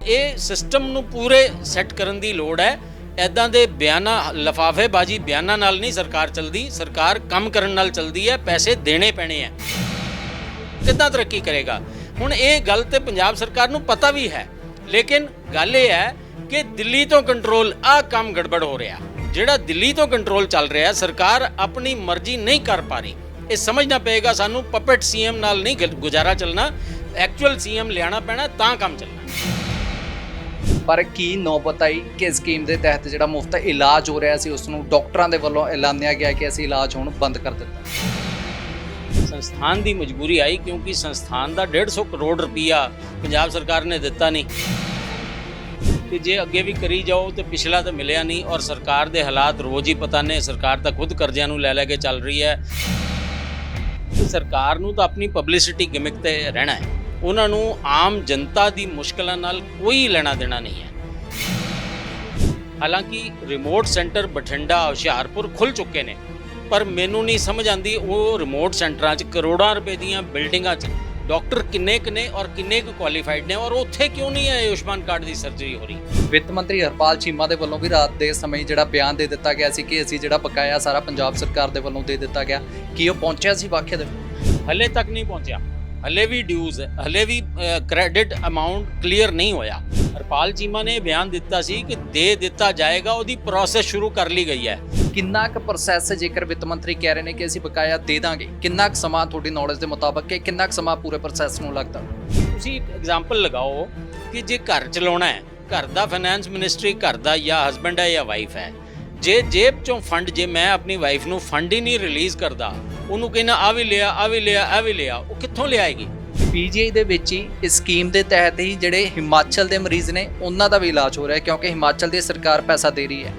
ਇਹ ਸਿਸਟਮ ਨੂੰ ਪੂਰੇ ਸੈੱਟ ਕਰਨ ਦੀ ਲੋੜ ਹੈ। ਐਦਾਂ ਦੇ ਬਿਆਨਾਂ ਲਫਾਫੇਬਾਜ਼ੀ ਬਿਆਨਾਂ ਨਾਲ ਨਹੀਂ ਸਰਕਾਰ ਚੱਲਦੀ। ਸਰਕਾਰ ਕੰਮ ਕਰਨ ਨਾਲ ਚੱਲਦੀ ਹੈ। ਪੈਸੇ ਦੇਣੇ ਪੈਣੇ ਆ। ਕਿੱਦਾਂ ਤਰੱਕੀ ਕਰੇਗਾ? ਹੁਣ ਇਹ ਗੱਲ ਤੇ ਪੰਜਾਬ ਸਰਕਾਰ ਨੂੰ ਪਤਾ ਵੀ ਹੈ, ਲੇਕਿਨ ਗੱਲ ਇਹ ਹੈ ਕਿ ਦਿੱਲੀ ਤੋਂ ਕੰਟਰੋਲ ਕੰਮ ਗੜਬੜ ਹੋ ਰਿਹਾ। ਜਿਹੜਾ ਦਿੱਲੀ ਤੋਂ ਕੰਟਰੋਲ ਚੱਲ ਰਿਹਾ, ਸਰਕਾਰ ਆਪਣੀ ਮਰਜ਼ੀ ਨਹੀਂ ਕਰ ਪਾ ਰਹੀ। ਇਹ ਸਮਝਣਾ ਪਏਗਾ ਸਾਨੂੰ, ਪਪਟ ਸੀਐਮ ਨਾਲ ਨਹੀਂ ਗੁਜ਼ਾਰਾ ਚੱਲਣਾ। ਐਕਚੁਅਲ ਸੀਐਮ ਲਿਆਣਾ ਪੈਣਾ, ਤਾਂ ਕੰਮ ਚੱਲਣਾ। ਪਰ ਕੀ ਨੌਬਤ ਆਈ ਕਿ ਸਕੀਮ ਦੇ ਤਹਿਤ ਜਿਹੜਾ ਮੁਫਤ ਇਲਾਜ ਹੋ ਰਿਹਾ ਸੀ ਉਸ ਨੂੰ ਡਾਕਟਰਾਂ ਦੇ ਵੱਲੋਂ ਐਲਾਨਿਆ ਗਿਆ ਕਿ ਅਸੀਂ ਇਲਾਜ ਹੁਣ ਬੰਦ ਕਰ ਦਿੱਤਾ। ਸੰਸਥਾਨ ਦੀ ਮਜਬੂਰੀ ਆਈ ਕਿਉਂਕਿ ਸੰਸਥਾਨ ਦਾ 150 ਕਰੋੜ ਰੁਪਈਆ ਪੰਜਾਬ ਸਰਕਾਰ ਨੇ ਦਿੱਤਾ ਨਹੀਂ। ਤੇ ਜੇ ਅੱਗੇ ਵੀ ਕਰੀ ਜਾਓ ਤੇ ਪਿਛਲਾ ਤਾਂ ਮਿਲਿਆ ਨਹੀਂ। ਔਰ ਸਰਕਾਰ ਦੇ ਹਾਲਾਤ ਰੋਜ਼ ਹੀ ਪਤਾ ਨੇ। ਸਰਕਾਰ ਤਾਂ ਖੁਦ ਕਰਜ਼ਿਆਂ ਨੂੰ ਲੈ ਕੇ ਚੱਲ ਰਹੀ ਹੈ। ਸਰਕਾਰ ਨੂੰ ਤਾਂ ਆਪਣੀ ਪਬਲਿਸਿਟੀ ਗਿਮਿਕ ਤੇ ਰਹਿਣਾ ਹੈ। ਉਹਨਾਂ ਨੂੰ ਆਮ ਜਨਤਾ ਦੀ ਮੁਸ਼ਕਲਾਂ ਨਾਲ ਕੋਈ ਲੈਣਾ ਦੇਣਾ ਨਹੀਂ ਹੈ। ਹਾਲਾਂਕਿ ਰਿਮੋਟ ਸੈਂਟਰ ਬਠਿੰਡਾ ਹੁਸ਼ਿਆਰਪੁਰ ਖੁੱਲ ਚੁੱਕੇ ਨੇ, ਪਰ ਮੈਨੂੰ ਨਹੀਂ ਸਮਝ ਆਉਂਦੀ ਉਹ ਰਿਮੋਟ ਸੈਂਟਰਾਂ 'ਚ ਕਰੋੜਾਂ ਰੁਪਏ ਦੀਆਂ ਬਿਲਡਿੰਗਾਂ 'ਚ ਡਾਕਟਰ ਕਿੰਨੇ ਨੇ ਔਰ ਕਿੰਨੇ ਕੁਆਲੀਫਾਈਡ ਨੇ, ਔਰ ਉੱਥੇ ਕਿਉਂ ਨਹੀਂ ਹੈ ਆਯੁਸ਼ਮਾਨ ਕਾਰਡ ਦੀ ਸਰਜਰੀ ਹੋ ਰਹੀ। ਵਿੱਤ ਮੰਤਰੀ ਹਰਪਾਲ ਚੀਮਾ ਦੇ ਵੱਲੋਂ ਵੀ ਰਾਤ ਦੇ ਸਮੇਂ ਜਿਹੜਾ ਬਿਆਨ ਦੇ ਦਿੱਤਾ ਗਿਆ ਸੀ ਕਿ ਅਸੀਂ ਜਿਹੜਾ ਬਕਾਇਆ ਸਾਰਾ ਪੰਜਾਬ ਸਰਕਾਰ ਦੇ ਵੱਲੋਂ ਦੇ ਦਿੱਤਾ ਗਿਆ। ਕੀ ਉਹ ਪਹੁੰਚਿਆ ਸੀ ਵਾਕਿਆ ਦੇ? ਹਲੇ ਤੱਕ ਨਹੀਂ ਪਹੁੰਚਿਆ। ਹਲੇ ਵੀ ਡਿਊਜ਼ ਹੈ, ਹਲੇ ਵੀ ਕ੍ਰੈਡਿਟ ਅਮਾਉਂਟ ਕਲੀਅਰ ਨਹੀਂ ਹੋਇਆ। ਹਰਪਾਲ ਚੀਮਾ ਨੇ ਬਿਆਨ ਦਿੱਤਾ ਸੀ ਕਿ ਦੇ ਦਿੱਤਾ ਜਾਏਗਾ, ਉਹਦੀ ਪ੍ਰੋਸੈਸ ਸ਼ੁਰੂ ਕਰ ਲਈ ਗਈ ਹੈ। ਕਿੰਨਾ ਕੁ ਪ੍ਰੋਸੈਸ ਹੈ? ਜੇਕਰ ਵਿੱਤ ਮੰਤਰੀ ਕਹਿ ਰਹੇ ਨੇ ਕਿ ਅਸੀਂ ਬਕਾਇਆ ਦੇ ਦਾਂਗੇ, ਕਿੰਨਾ ਕੁ ਸਮਾਂ ਤੁਹਾਡੀ ਨੌਲੇਜ ਦੇ ਮੁਤਾਬਕ ਕਿ ਕਿੰਨਾ ਕੁ ਸਮਾਂ ਪੂਰੇ ਪ੍ਰੋਸੈਸ ਨੂੰ ਲੱਗਦਾ? ਤੁਸੀਂ ਇੱਕ ਐਗਜ਼ਾਮਪਲ ਲਗਾਓ ਕਿ ਜੇ ਘਰ ਚਲਾਉਣਾ ਹੈ, ਘਰ ਦਾ ਫਾਈਨੈਂਸ ਮਿਨਿਸਟਰੀ ਘਰ ਦਾ ਜਾਂ ਹਸਬੈਂਡ ਹੈ ਜਾਂ ਵਾਈਫ ਹੈ, ਜੇ ਜੇਬ ਚੋਂ ਫੰਡ, ਜੇ ਮੈਂ ਆਪਣੀ ਵਾਈਫ ਨੂੰ ਫੰਡ ਹੀ ਨਹੀਂ ਰਿਲੀਜ਼ ਕਰਦਾ, ਉਹਨੂੰ ਕਹਿੰਦਾ ਆ ਵੀ ਲਿਆ, ਆ ਵੀ ਲਿਆ, ਆ ਵੀ ਲਿਆ, ਉਹ ਕਿੱਥੋਂ ਲਿਆਏਗੀ? ਪੀਜੀਆਈ ਦੇ ਵਿੱਚ ਹੀ ਇਸ ਸਕੀਮ ਦੇ ਤਹਿਤ ਹੀ ਜਿਹੜੇ ਹਿਮਾਚਲ ਦੇ ਮਰੀਜ਼ ਨੇ ਉਹਨਾਂ ਦਾ ਵੀ ਇਲਾਜ ਹੋ ਰਿਹਾ ਕਿਉਂਕਿ ਹਿਮਾਚਲ ਦੀ ਸਰਕਾਰ ਪੈਸਾ ਦੇ ਰਹੀ ਹੈ।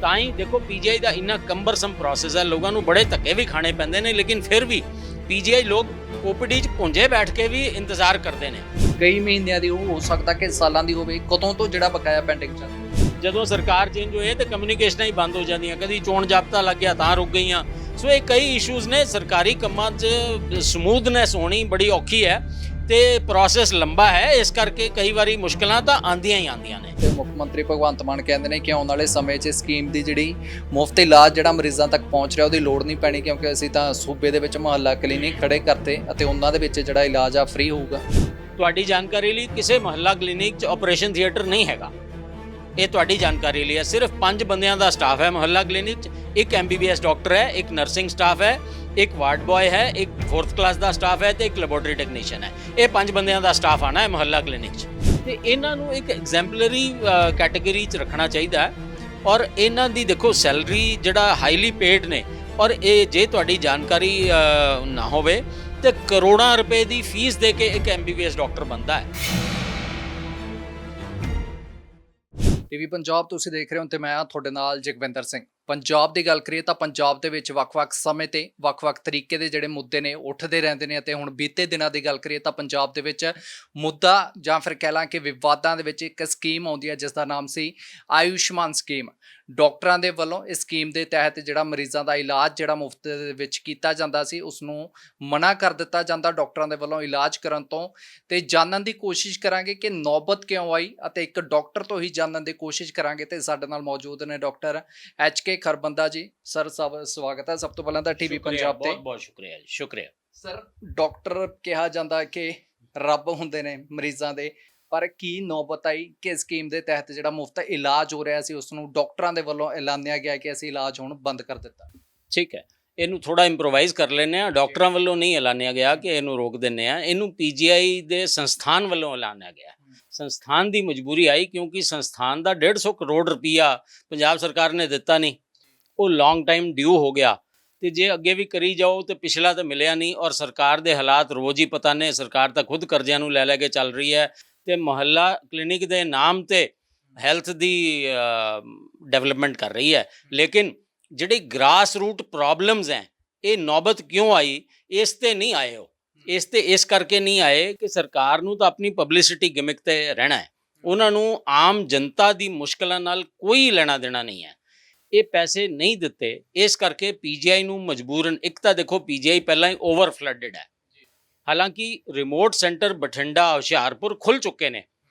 ਤਾਂ ਹੀ ਦੇਖੋ ਪੀਜੀਆਈ ਦਾ ਇੰਨਾ ਕੰਬਰਸਮ ਪ੍ਰੋਸੈਸ ਹੈ, ਲੋਕਾਂ ਨੂੰ ਬੜੇ ਧੱਕੇ ਵੀ ਖਾਣੇ ਪੈਂਦੇ ਨੇ, ਲੇਕਿਨ ਫਿਰ ਵੀ ਪੀਜੀਆਈ ਲੋਕ ਓਪੀਡੀ 'ਚ ਪੁੰਜੇ ਬੈਠ ਕੇ ਵੀ ਇੰਤਜ਼ਾਰ ਕਰਦੇ ਨੇ। ਕਈ ਮਹੀਨਿਆਂ ਦੀ ਉਹ ਹੋ ਸਕਦਾ ਕਿ ਸਾਲਾਂ ਦੀ ਹੋਵੇ। ਕਦੋਂ ਤੋਂ ਜਿਹੜਾ ਬਕਾਇਆ ਪੈਂਡਿੰਗ ਚੱਲ ਰਿਹਾ? ਜਦੋਂ ਸਰਕਾਰ ਚੇਂਜ ਹੋਏ ਤੇ ਕਮਿਊਨੀਕੇਸ਼ਨਾਂ ਹੀ ਬੰਦ ਹੋ ਜਾਂਦੀਆਂ, ਕਦੀ ਚੋਣ ਜਾਬਤਾ ਲੱਗ ਗਿਆ ਤਾਂ ਰੁਕ ਗਈਆਂ। ਸੋ ਇਹ ਕਈ ਇਸ਼ੂਜ਼ ਨੇ। ਸਰਕਾਰੀ ਕੰਮਾਂ 'ਚ ਸਮੂਥਨੈਸ ਹੋਣੀ ਬੜੀ ਔਖੀ ਹੈ ਤੇ ਪ੍ਰੋਸੈਸ ਲੰਬਾ ਹੈ, ਇਸ ਕਰਕੇ ਕਈ ਵਾਰੀ ਮੁਸ਼ਕਲਾਂ ਤਾਂ ਆਉਂਦੀਆਂ ਹੀ ਆਉਂਦੀਆਂ ਨੇ। ਤੇ ਮੁੱਖ ਮੰਤਰੀ ਭਗਵੰਤ ਮਾਨ ਕਹਿੰਦੇ ਨੇ ਕਿ ਆਉਣ ਵਾਲੇ ਸਮੇਂ 'ਚ ਸਕੀਮ ਦੀ ਜਿਹੜੀ ਮੁਫਤ ਇਲਾਜ ਜਿਹੜਾ ਮਰੀਜ਼ਾਂ ਤੱਕ ਪਹੁੰਚ ਰਿਹਾ ਉਹਦੀ ਲੋੜ ਨਹੀਂ ਪੈਣੀ ਕਿਉਂਕਿ ਅਸੀਂ ਤਾਂ ਸੂਬੇ ਦੇ ਵਿੱਚ ਮੁਹੱਲਾ ਕਲੀਨਿਕ ਖੜੇ ਕਰਤੇ ਅਤੇ ਉਹਨਾਂ ਦੇ ਵਿੱਚ ਜਿਹੜਾ ਇਲਾਜ ਆ ਫ੍ਰੀ ਹੋਊਗਾ। ਤੁਹਾਡੀ ਜਾਣਕਾਰੀ ਲਈ ਕਿਸੇ ਮੁਹੱਲਾ ਕਲੀਨਿਕ 'ਚ ਆਪਰੇਸ਼ਨ ਥੀਏਟਰ ਨਹੀਂ ਹੈਗਾ। ਇਹ ਤੁਹਾਡੀ ਜਾਣਕਾਰੀ ਲਈ ਹੈ। ਸਿਰਫ 5 ਬੰਦਿਆਂ ਦਾ ਸਟਾਫ ਹੈ ਮੁਹੱਲਾ ਕਲੀਨਿਕ 'ਚ। ਇੱਕ MBBS ਡਾਕਟਰ ਹੈ, ਇੱਕ ਨਰਸਿੰਗ ਸਟਾਫ ਹੈ, ਇੱਕ ਵਾਰਡ ਬॉय ਹੈ, ਇੱਕ 4th ਕਲਾਸ ਦਾ ਸਟਾਫ ਹੈ ਤੇ ਇੱਕ ਲੈਬੋਰੇਟਰੀ ਟੈਕਨੀਸ਼ੀਅਨ ਹੈ। ਇਹ 5 ਬੰਦਿਆਂ ਦਾ ਸਟਾਫ ਆਣਾ ਹੈ ਮੁਹੱਲਾ ਕਲੀਨਿਕ 'ਚ ਤੇ ਇਹਨਾਂ ਨੂੰ ਇੱਕ ਐਗਜ਼ੈਂਪਲਰੀ ਕੈਟਾਗਰੀ 'ਚ ਰੱਖਣਾ ਚਾਹੀਦਾ ਹੈ। ਔਰ ਇਹਨਾਂ ਦੀ ਦੇਖੋ ਸੈਲਰੀ ਜਿਹੜਾ ਹਾਈਲੀ ਪੇਡ ਨੇ, ਔਰ ਇਹ ਜੇ ਤੁਹਾਡੀ ਜਾਣਕਾਰੀ ਨਾ ਹੋਵੇ ਤੇ ਕਰੋੜਾਂ ਰੁਪਏ ਦੀ ਫੀਸ ਦੇ ਕੇ ਇੱਕ MBBS ਡਾਕਟਰ ਬਣਦਾ ਹੈ। ਟੀਵੀ ਪੰਜਾਬ ਤੁਸੀਂ ਦੇਖ ਰਹੇ ਹੋ ਤੇ ਮੈਂ ਹਾਂ ਤੁਹਾਡੇ ਨਾਲ ਜਗਵਿੰਦਰ ਸਿੰਘ। ਪੰਜਾਬ ਦੀ ਗੱਲ ਕਰੀਏ ਤਾਂ ਪੰਜਾਬ ਦੇ ਵਿੱਚ ਵੱਖ-ਵੱਖ ਸਮੇਂ ਤੇ ਵੱਖ-ਵੱਖ ਤਰੀਕੇ ਦੇ ਜਿਹੜੇ ਮੁੱਦੇ ਨੇ ਉੱਠਦੇ ਰਹਿੰਦੇ ਨੇ ਅਤੇ ਹੁਣ ਬੀਤੇ ਦਿਨਾਂ ਦੀ ਗੱਲ ਕਰੀਏ ਤਾਂ ਪੰਜਾਬ ਦੇ ਵਿੱਚ ਮੁੱਦਾ ਜਾਂ ਫਿਰ ਕਹਿ ਲਾਂ ਕਿ ਵਿਵਾਦਾਂ ਦੇ ਵਿੱਚ ਇੱਕ ਸਕੀਮ ਆਉਂਦੀ ਹੈ ਜਿਸ ਦਾ ਨਾਮ ਸੀ ਆਯੁਸ਼ਮਾਨ ਸਕੀਮ। ਡਾਕਟਰਾਂ ਦੇ ਵੱਲੋਂ ਇਸ ਸਕੀਮ ਦੇ ਤਹਿਤ ਜਿਹੜਾ ਮਰੀਜ਼ਾਂ ਦਾ ਇਲਾਜ ਜਿਹੜਾ ਮੁਫਤ ਦੇ ਵਿੱਚ ਕੀਤਾ ਜਾਂਦਾ ਸੀ ਉਸ ਨੂੰ ਮਨਾ ਕਰ ਦਿੱਤਾ ਜਾਂਦਾ ਡਾਕਟਰਾਂ ਦੇ ਵੱਲੋਂ ਇਲਾਜ ਕਰਨ ਤੋਂ। ਤੇ ਜਾਣਨ ਦੀ ਕੋਸ਼ਿਸ਼ ਕਰਾਂਗੇ ਕਿ ਨੌਬਤ ਕਿਉਂ ਆਈ ਅਤੇ ਇੱਕ ਡਾਕਟਰ ਤੋਂ ਹੀ ਜਾਣਨ ਦੀ ਕੋਸ਼ਿਸ਼ ਕਰਾਂਗੇ। ਤੇ ਸਾਡੇ ਨਾਲ ਮੌਜੂਦ ਨੇ ਡਾਕਟਰ HK ਖਰਬੰਦਾ ਜੀ। ਸਰ ਸਵਾਗਤ ਹੈ ਸਭ ਤੋਂ ਪਹਿਲਾਂ ਤਾਂ ਟੀਵੀ ਪੰਜਾਬ ਤੇ। ਬਹੁਤ ਬਹੁਤ ਸ਼ੁਕਰੀਆ ਜੀ। ਸ਼ੁਕਰੀਆ ਸਰ, ਡਾਕਟਰ ਕਿਹਾ ਜਾਂਦਾ ਕਿ ਰੱਬ ਹੁੰਦੇ ਨੇ ਮਰੀਜ਼ਾਂ ਦੇ, ਪਰ ਕੀ ਨੌਬਤ ਆਈ ਕਿ ਸਕੀਮ ਦੇ ਤਹਿਤ ਜਿਹੜਾ ਮੁਫਤ ਇਲਾਜ ਹੋ ਰਿਹਾ ਸੀ ਉਸ ਨੂੰ ਡਾਕਟਰਾਂ ਦੇ ਵੱਲੋਂ ਐਲਾਨਿਆ ਗਿਆ ਕਿ ਅਸੀਂ ਇਲਾਜ ਹੁਣ ਬੰਦ ਕਰ ਦਿੱਤਾ? ਠੀਕ ਹੈ, ਇਹਨੂੰ ਥੋੜਾ ਇੰਪਰੋਵਾਈਜ਼ ਕਰ ਲੈਂਦੇ ਹਾਂ। ਡਾਕਟਰਾਂ ਵੱਲੋਂ ਨਹੀਂ ਐਲਾਨਿਆ ਗਿਆ ਕਿ ਇਹਨੂੰ ਰੋਕ ਦਿੰਦੇ ਆ, ਇਹਨੂੰ PGI ਦੇ ਸੰਸਥਾਨ ਵੱਲੋਂ ਐਲਾਨਿਆ ਗਿਆ। ਸੰਸਥਾਨ ਦੀ ਮਜਬੂਰੀ ਆਈ ਕਿਉਂਕਿ ਸੰਸਥਾਨ ਦਾ 150 ਕਰੋੜ ਰੁਪਈਆ ਪੰਜਾਬ ਸਰਕਾਰ ਨੇ ਦਿੱਤਾ ਨਹੀਂ। ਉਹ ਲੌਂਗ ਟਾਈਮ ਡਿਊ ਹੋ ਗਿਆ ਤੇ ਜੇ ਅੱਗੇ ਵੀ ਕਰੀ ਜਾਓ ਤੇ ਪਿਛਲਾ ਤਾਂ ਮਿਲਿਆ ਨਹੀਂ। ਔਰ ਸਰਕਾਰ ਦੇ ਹਾਲਾਤ ਰੋਜ਼ ਹੀ ਪਤਾ ਨੇ। ਸਰਕਾਰ ਤਾਂ ਖੁਦ ਕਰਜ਼ਿਆਂ ਨੂੰ ਲੈ ਕੇ ਚੱਲ ਰਹੀ ਹੈ ਤੇ ਮੁਹੱਲਾ ਕਲੀਨਿਕ ਦੇ ਨਾਮ ਤੇ ਹੈਲਥ ਦੀ ਡਿਵੈਲਪਮੈਂਟ ਕਰ ਰਹੀ ਹੈ, ਲੇਕਿਨ ਜਿਹੜੀ ਗ੍ਰਾਸ ਰੂਟ ਪ੍ਰੋਬਲਮਸ ਹੈ ਇਹ ਨੌਬਤ ਕਿਉਂ ਆਈ? ਇਸ ਤੇ ਨਹੀਂ ਆਏ। ਉਹ ਇਸ ਕਰਕੇ ਨਹੀਂ ਆਏ ਕਿ ਸਰਕਾਰ ਨੂੰ ਤਾਂ ਆਪਣੀ ਪਬਲਿਸਿਟੀ ਗਿਮਿਕ ਤੇ ਰਹਿਣਾ ਹੈ। ਉਹਨਾਂ ਨੂੰ ਆਮ ਜਨਤਾ ਦੀ ਮੁਸ਼ਕਲਾਂ ਨਾਲ ਕੋਈ ਲੈਣਾ ਦੇਣਾ ਨਹੀਂ ਹੈ। ਇਹ ਪੈਸੇ ਨਹੀਂ ਦਿੱਤੇ, ਇਸ ਕਰਕੇ PGI ਨੂੰ ਮਜਬੂਰਨ, ਇੱਕ ਤਾਂ ਦੇਖੋ PGI ਪਹਿਲਾਂ ਹੀ ਓਵਰ ਫਲੱਡਡ ਹੈ। ਹਾਲਾਂਕਿ ਰਿਮੋਟ ਸੈਂਟਰ ਬਠਿੰਡਾ ਹੁਸ਼ਿਆਰਪੁਰ ਖੁੱਲ ਚੁੱਕੇ ਨੇ,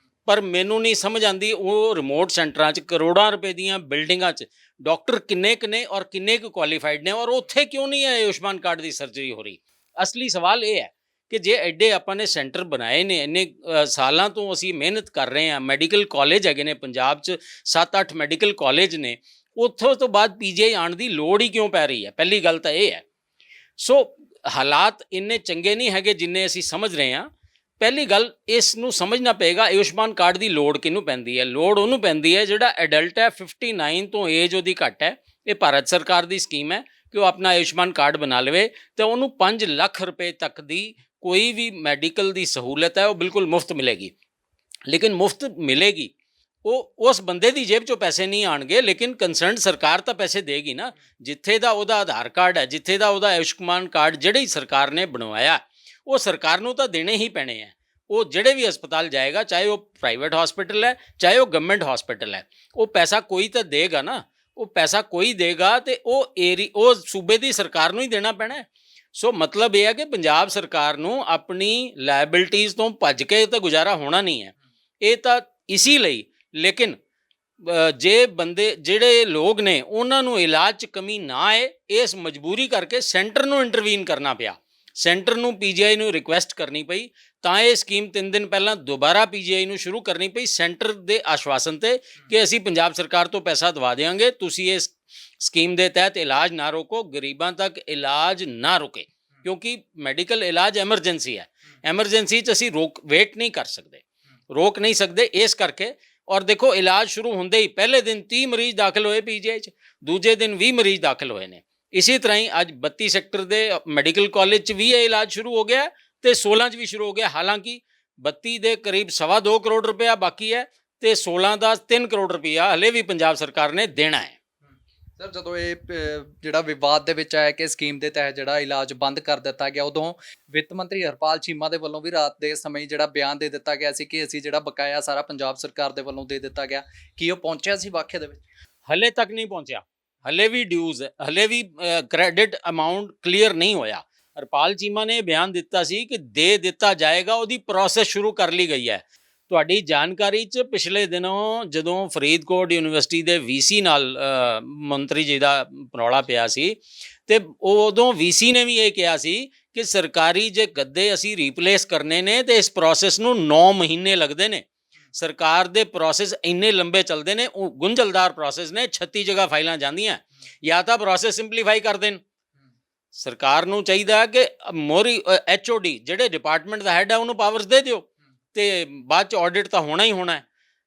ਪਰ ਮੈਨੂੰ ਨਹੀਂ ਸਮਝ ਆਉਂਦੀ ਉਹ ਰਿਮੋਟ ਸੈਂਟਰਾਂ 'ਚ ਕਰੋੜਾਂ ਰੁਪਏ ਦੀਆਂ ਬਿਲਡਿੰਗਾਂ 'ਚ ਡਾਕਟਰ ਕਿੰਨੇ ਕੁ ਨੇ ਔਰ ਕਿੰਨੇ ਕੁ ਕੁਆਲੀਫਾਈਡ ਨੇ ਔਰ ਉੱਥੇ ਕਿਉਂ ਨਹੀਂ ਹੈ ਆਯੁਸ਼ਮਾਨ ਕਾਰਡ ਦੀ ਸਰਜਰੀ ਹੋ ਰਹੀ। ਅਸਲੀ ਸਵਾਲ ਇਹ ਹੈ ਕਿ ਜੇ ਐਡੇ ਆਪਾਂ ਨੇ ਸੈਂਟਰ ਬਣਾਏ ਨੇ, ਇੰਨੇ ਸਾਲਾਂ ਤੋਂ ਅਸੀਂ ਮਿਹਨਤ ਕਰ ਰਹੇ ਹਾਂ, ਮੈਡੀਕਲ ਕਾਲਜ ਹੈਗੇ ਨੇ ਪੰਜਾਬ 'ਚ 7-8 ਮੈਡੀਕਲ ਕਾਲਜ ਨੇ, ਉੱਥੋਂ ਤੋਂ ਬਾਅਦ ਪੀਜੀਆਈ ਆਉਣ ਦੀ ਲੋੜ ਹੀ ਕਿਉਂ ਪੈ ਰਹੀ ਹੈ? ਪਹਿਲੀ ਗੱਲ ਤਾਂ ਇਹ ਹੈ। ਸੋ ਹਾਲਾਤ ਇੰਨੇ ਚੰਗੇ ਨਹੀਂ ਹੈਗੇ ਜਿੰਨੇ ਅਸੀਂ ਸਮਝ ਰਹੇ ਹਾਂ। ਪਹਿਲੀ ਗੱਲ ਇਸ ਨੂੰ ਸਮਝਣਾ ਪਏਗਾ ਆਯੁਸ਼ਮਾਨ ਕਾਰਡ ਦੀ ਲੋੜ ਕਿਹਨੂੰ ਪੈਂਦੀ ਹੈ। ਲੋੜ ਉਹਨੂੰ ਪੈਂਦੀ ਹੈ ਜਿਹੜਾ ਐਡਲਟ ਹੈ, 59 ਤੋਂ ਏਜ ਉਹਦੀ ਘੱਟ ਹੈ। ਇਹ ਭਾਰਤ ਸਰਕਾਰ ਦੀ ਸਕੀਮ ਹੈ ਕਿ ਉਹ ਆਪਣਾ ਆਯੁਸ਼ਮਾਨ ਕਾਰਡ ਬਣਾ ਲਵੇ ਤੇ ਉਹਨੂੰ 5 ਲੱਖ ਰੁਪਏ ਤੱਕ ਦੀ ਕੋਈ ਵੀ ਮੈਡੀਕਲ ਦੀ ਸਹੂਲਤ ਹੈ ਉਹ ਬਿਲਕੁਲ ਮੁਫਤ ਮਿਲੇਗੀ। ਲੇਕਿਨ ਮੁਫਤ ਮਿਲੇਗੀ, ਉਹ ਉਸ ਬੰਦੇ ਦੀ ਜੇਬ 'ਚੋਂ ਪੈਸੇ ਨਹੀਂ ਆਉਣਗੇ, ਲੇਕਿਨ ਕੰਸਰਨਡ ਸਰਕਾਰ ਤਾਂ ਪੈਸੇ ਦੇਗੀ ਨਾ। ਜਿੱਥੇ ਦਾ ਉਹਦਾ ਆਧਾਰ ਕਾਰਡ ਹੈ, ਜਿੱਥੇ ਦਾ ਉਹਦਾ ਆਯੁਸ਼ਮਾਨ ਕਾਰਡ ਜਿਹੜੀ ਸਰਕਾਰ ਨੇ ਬਣਵਾਇਆ, ਉਹ ਸਰਕਾਰ ਨੂੰ ਤਾਂ ਦੇਣੇ ਹੀ ਪੈਣੇ ਹੈ। ਉਹ ਜਿਹੜੇ ਵੀ ਹਸਪਤਾਲ ਜਾਏਗਾ, ਚਾਹੇ ਉਹ ਪ੍ਰਾਈਵੇਟ ਹਸਪੀਟਲ ਹੈ ਚਾਹੇ ਉਹ ਗਵਰਨਮੈਂਟ ਹਸਪੀਟਲ ਹੈ, ਉਹ ਪੈਸਾ ਕੋਈ ਤਾਂ ਦੇਗਾ ਨਾ। ਉਹ ਪੈਸਾ ਕੋਈ ਦੇਗਾ ਤੇ ਉਹ ਸੂਬੇ ਦੀ ਸਰਕਾਰ ਨੂੰ ਹੀ ਦੇਣਾ ਪੈਣਾ ਹੈ। ਸੋ ਮਤਲਬ ਇਹ ਹੈ ਕਿ ਪੰਜਾਬ ਸਰਕਾਰ ਨੂੰ ਆਪਣੀ ਲਾਇਬਿਲਟੀਜ਼ ਤੋਂ ਭੱਜ ਕੇ ਤਾਂ ਗੁਜ਼ਾਰਾ ਹੋਣਾ ਨਹੀਂ ਹੈ। ਇਹ ਤਾਂ ਇਸੀ ਲਈ, ਲੇਕਿਨ ਜੇ ਬੰਦੇ ਜਿਹੜੇ ਲੋਕ ਨੇ ਉਹਨਾਂ ਨੂੰ ਇਲਾਜ 'ਚ ਕਮੀ ਨਾ ਆਏ, ਇਸ ਮਜਬੂਰੀ ਕਰਕੇ ਸੈਂਟਰ ਨੂੰ ਇੰਟਰਵੀਨ ਕਰਨਾ ਪਿਆ। ਸੈਂਟਰ ਨੂੰ ਪੀਜੀਆਈ ਨੂੰ ਰਿਕੁਐਸਟ ਕਰਨੀ ਪਈ, ਤਾਂ ਇਹ ਸਕੀਮ 3 ਦਿਨ ਪਹਿਲਾਂ ਦੁਬਾਰਾ ਪੀਜੀਆਈ ਨੂੰ ਸ਼ੁਰੂ ਕਰਨੀ ਪਈ ਸੈਂਟਰ ਦੇ ਆਸ਼ਵਾਸਨ ਤੇ ਕਿ ਅਸੀਂ ਪੰਜਾਬ ਸਰਕਾਰ ਤੋਂ ਪੈਸਾ ਦਵਾ ਦੇਵਾਂਗੇ, ਤੁਸੀਂ ਇਸ ਸਕੀਮ ਦੇ ਤਹਿਤ ਇਲਾਜ ਨਾ ਰੋਕੋ, ਗਰੀਬਾਂ ਤੱਕ ਇਲਾਜ ਨਾ ਰੁਕੇ, ਕਿਉਂਕਿ ਮੈਡੀਕਲ ਇਲਾਜ ਐਮਰਜੈਂਸੀ ਹੈ। ਐਮਰਜੈਂਸੀ 'ਚ ਅਸੀਂ ਵੇਟ ਨਹੀਂ ਕਰ ਸਕਦੇ, ਰੋਕ ਨਹੀਂ ਸਕਦੇ। ਇਸ ਕਰਕੇ ਔਰ ਦੇਖੋ ਇਲਾਜ ਸ਼ੁਰੂ ਹੁੰਦੇ ਹੀ ਪਹਿਲੇ ਦਿਨ 30 ਮਰੀਜ਼ ਦਾਖਲ ਹੋਏ ਪੀਜੀਆਈ 'ਚ, ਦੂਜੇ ਦਿਨ 20 ਮਰੀਜ਼ ਦਾਖਲ ਹੋਏ ਨੇ। ਇਸੇ ਤਰ੍ਹਾਂ ਹੀ ਅੱਜ 32 ਸੈਕਟਰ ਦੇ ਮੈਡੀਕਲ ਕਾਲਜ 'ਚ ਵੀ ਇਹ ਇਲਾਜ ਸ਼ੁਰੂ ਹੋ ਗਿਆ ਤੇ 16 'ਚ ਵੀ ਸ਼ੁਰੂ ਹੋ ਗਿਆ। ਹਾਲਾਂਕਿ 32 ਦੇ ਕਰੀਬ 2.25 ਕਰੋੜ ਰੁਪਇਆ ਬਾਕੀ ਹੈ ਤੇ 16 ਦਾ 3 ਕਰੋੜ ਰੁਪਇਆ ਹਲੇ ਵੀ ਪੰਜਾਬ ਸਰਕਾਰ ਨੇ ਦੇਣਾ ਹੈ। ਸਰ, ਜਦੋਂ ਇਹ ਜਿਹੜਾ ਵਿਵਾਦ ਦੇ ਵਿੱਚ ਆਇਆ ਕਿ ਸਕੀਮ ਦੇ ਤਹਿਤ ਜਿਹੜਾ ਇਲਾਜ ਬੰਦ ਕਰ ਦਿੱਤਾ ਗਿਆ, ਉਦੋਂ ਵਿੱਤ ਮੰਤਰੀ ਹਰਪਾਲ ਚੀਮਾ ਦੇ ਵੱਲੋਂ ਵੀ ਰਾਤ ਦੇ ਸਮੇਂ ਜਿਹੜਾ ਬਿਆਨ ਦੇ ਦਿੱਤਾ ਗਿਆ ਸੀ ਕਿ ਅਸੀਂ ਜਿਹੜਾ ਬਕਾਇਆ ਸਾਰਾ ਪੰਜਾਬ ਸਰਕਾਰ ਦੇ ਵੱਲੋਂ ਦੇ ਦਿੱਤਾ ਗਿਆ। ਕੀ ਉਹ ਪਹੁੰਚਿਆ ਸੀ ਵਾਕਿਆ ਦੇ ਵਿੱਚ? ਹਲੇ ਤੱਕ ਨਹੀਂ ਪਹੁੰਚਿਆ। ਹਲੇ ਵੀ ਡਿਊਜ਼, ਹਲੇ ਵੀ ਕ੍ਰੈਡਿਟ ਅਮਾਊਂਟ ਕਲੀਅਰ ਨਹੀਂ ਹੋਇਆ। ਹਰਪਾਲ ਚੀਮਾ ਨੇ ਬਿਆਨ ਦਿੱਤਾ ਸੀ ਕਿ ਦੇ ਦਿੱਤਾ ਜਾਏਗਾ, ਉਹਦੀ ਪ੍ਰੋਸੈਸ ਸ਼ੁਰੂ ਕਰ ਲਈ ਗਈ ਹੈ। ਤੁਹਾਡੀ ਜਾਣਕਾਰੀ 'ਚ ਪਿਛਲੇ ਦਿਨੋਂ ਜਦੋਂ ਫਰੀਦਕੋਟ ਯੂਨੀਵਰਸਿਟੀ ਦੇ ਵੀਸੀ ਨਾਲ ਮੰਤਰੀ ਜੀ ਦਾ ਰੌਲਾ ਪਿਆ ਸੀ ਤੇ ਉਦੋਂ ਵੀਸੀ ਨੇ ਵੀ ਇਹ ਕਿਹਾ ਸੀ ਕਿ ਸਰਕਾਰੀ ਜੇ ਗੱਦੇ ਅਸੀਂ ਰੀਪਲੇਸ ਕਰਨੇ ਨੇ ਤੇ ਇਸ ਪ੍ਰੋਸੈਸ ਨੂੰ 9 ਮਹੀਨੇ ਲੱਗਦੇ ਨੇ। ਸਰਕਾਰ ਦੇ ਪ੍ਰੋਸੈਸ ਇੰਨੇ ਲੰਬੇ ਚੱਲਦੇ ਨੇ, ਉਹ ਗੁੰਝਲਦਾਰ ਪ੍ਰੋਸੈਸ ਨੇ, 36 ਜਗ੍ਹਾ ਫਾਈਲਾਂ ਜਾਂਦੀਆਂ। ਜਾਂ ਤਾਂ ਪ੍ਰੋਸੈਸ ਸਿੰਪਲੀਫਾਈ ਕਰ ਦੇਣ, ਸਰਕਾਰ ਨੂੰ ਚਾਹੀਦਾ ਕਿ ਮੋਰੀ HOD ਜਿਹੜੇ ਡਿਪਾਰਟਮੈਂਟ ਦਾ ਹੈਡ ਹੈ ਉਹਨੂੰ ਪਾਵਰਸ ਦੇ ਦਿਓ ਤੇ ਬਾਅਦ 'ਚ ਆਡਿਟ ਤਾਂ ਹੋਣਾ ਹੀ ਹੋਣਾ ਹੈ।